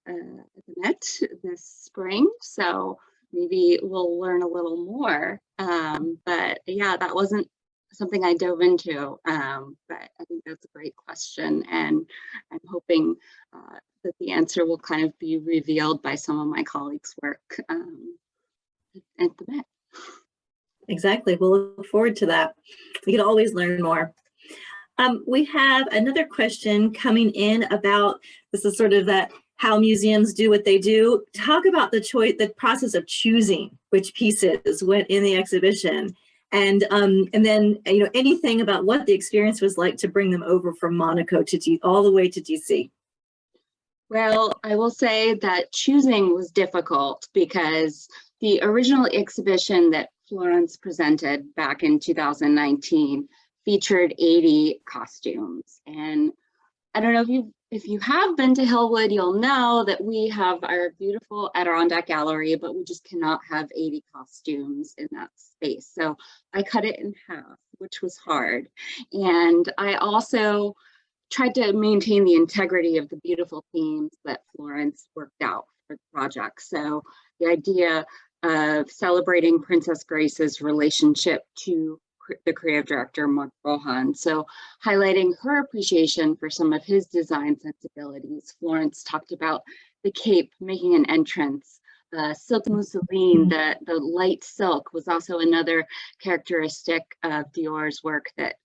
at the Met this spring, so maybe we'll learn a little more. But yeah, that wasn't something I dove into, but I think that's a great question, and I'm hoping that the answer will kind of be revealed by some of my colleagues' work at the Met. Exactly. We'll look forward to that. We can always learn more. We have another question coming in about, this is sort of that how museums do what they do. Talk about the process of choosing which pieces went in the exhibition, and then anything about what the experience was like to bring them over from Monaco to all the way to DC. Well, I will say that choosing was difficult because the original exhibition that Florence presented back in 2019 featured 80 costumes. And I don't know if you have been to Hillwood, you'll know that we have our beautiful Adirondack gallery, but we just cannot have 80 costumes in that space. So I cut it in half, which was hard. And I also tried to maintain the integrity of the beautiful themes that Florence worked out for the project. So the idea of celebrating Princess Grace's relationship to the creative director, Marc Bohan. So highlighting her appreciation for some of his design sensibilities. Florence talked about the cape making an entrance. Silk mousseline, the light silk, was also another characteristic of Dior's work that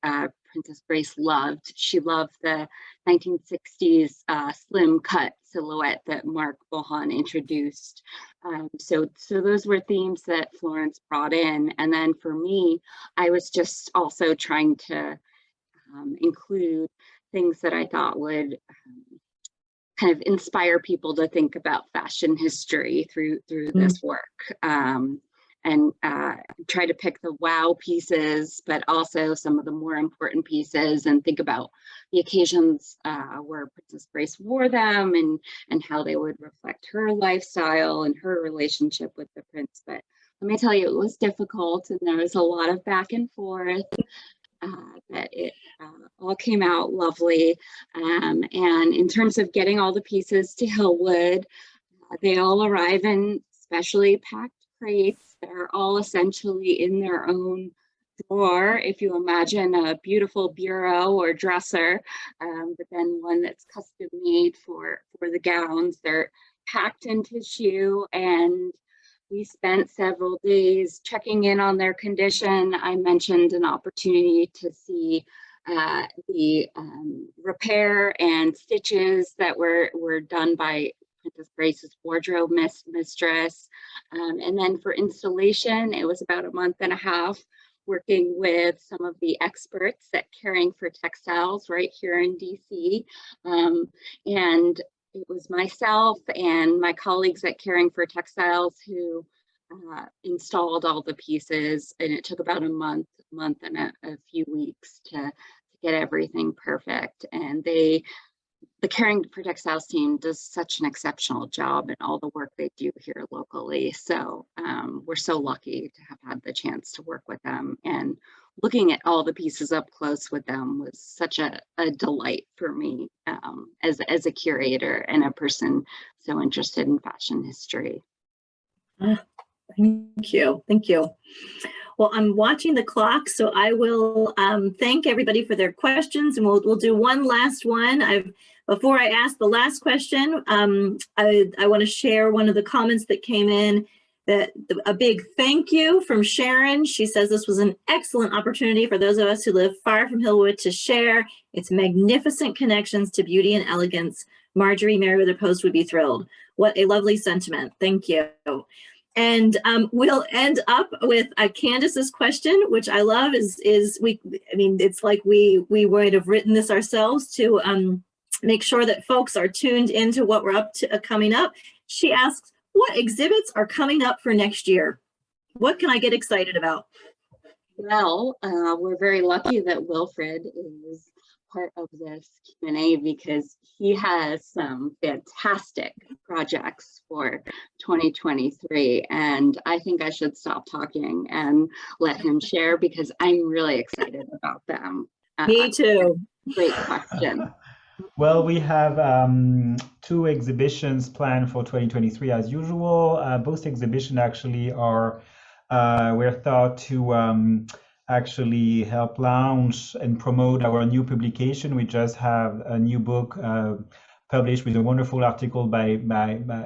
Princess Grace loved. She loved the 1960s slim cut silhouette that Marc Bohan introduced. So those were themes that Florence brought in. And then for me, I was just also trying to include things that I thought would kind of inspire people to think about fashion history through this work, and try to pick the wow pieces, but also some of the more important pieces, and think about the occasions where Princess Grace wore them, and how they would reflect her lifestyle and her relationship with the prince. But let me tell you, it was difficult, and there was a lot of back and forth. That it all came out lovely. And in terms of getting all the pieces to Hillwood, they all arrive in specially packed crates. They're all essentially in their own drawer, if you imagine a beautiful bureau or dresser, but then one that's custom made for the gowns. They're packed in tissue, and we spent several days checking in on their condition. I mentioned an opportunity to see the repair and stitches that were done by Princess Grace's wardrobe mistress. And then for installation, it was about a month and a half working with some of the experts at Caring for Textiles right here in DC. And it was myself and my colleagues at Caring for Textiles who installed all the pieces, and it took about a month and a few weeks to get everything perfect. And the Caring for Textiles team does such an exceptional job in all the work they do here locally. So we're so lucky to have had the chance to work with them, and looking at all the pieces up close with them was such a delight for me as a curator and a person so interested in fashion history. Thank you. Thank you. Well, I'm watching the clock, so I will thank everybody for their questions, and we'll do one last one. Before I ask the last question, I want to share one of the comments that came in. A big thank you from Sharon. She says this was an excellent opportunity for those of us who live far from Hillwood to share its magnificent connections to beauty and elegance. Marjorie Merriweather Post would be thrilled. What a lovely sentiment. Thank you. And we'll end up with Candace's question, which I love. It's like we would have written this ourselves to make sure that folks are tuned into what we're up to coming up. She asks, what exhibits are coming up for next year? What can I get excited about? Well, we're very lucky that Wilfred is part of this Q&A because he has some fantastic projects for 2023, and I think I should stop talking and let him share because I'm really excited about them. Me too. Great question. Well, we have 2 exhibitions planned for 2023 as usual. Both exhibitions actually are we're thought to actually help launch and promote our new publication. We just have a new book published with a wonderful article by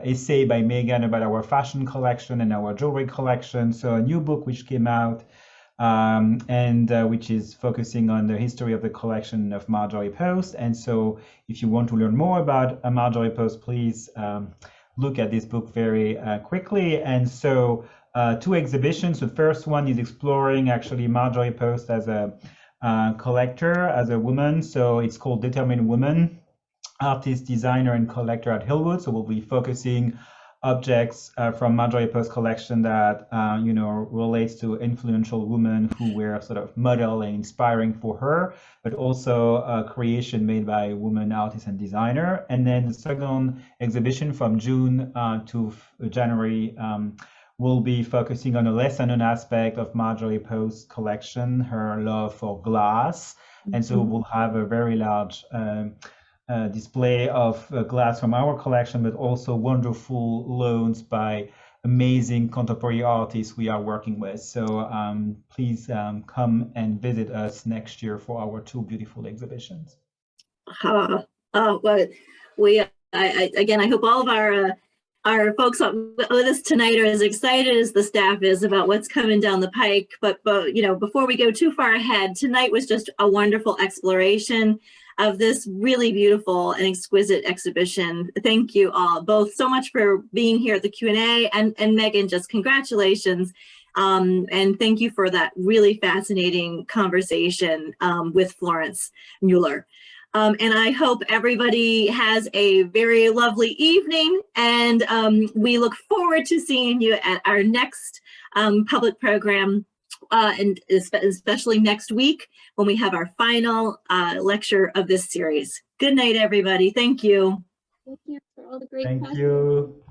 essay by Megan about our fashion collection and our jewelry collection. So a new book which came out and which is focusing on the history of the collection of Marjorie Post. And so if you want to learn more about Marjorie Post, please look at this book very quickly. And so 2 exhibitions. The first one is exploring actually Marjorie Post as a collector, as a woman. So it's called Determined Woman, Artist, Designer, and Collector at Hillwood. So we'll be focusing objects from Marjorie Post collection that relates to influential women who were sort of model and inspiring for her, but also a creation made by a woman artist and designer. And then the second exhibition from June to January will be focusing on a lesser known aspect of Marjorie Post's collection, her love for glass. And so we'll have a very large display of glass from our collection, but also wonderful loans by amazing contemporary artists we are working with. So please come and visit us next year for our 2 beautiful exhibitions. Well, again, I hope all of our folks with us tonight are as excited as the staff is about what's coming down the pike. But you know, before we go too far ahead, tonight was just a wonderful exploration of this really beautiful and exquisite exhibition. Thank you all both so much for being here at the Q&A, and Megan, just congratulations. And thank you for that really fascinating conversation with Florence Müller. And I hope everybody has a very lovely evening, and we look forward to seeing you at our next public program, and especially next week when we have our final lecture of this series. Good night, everybody. Thank you. Thank you for all the great Thank questions. you.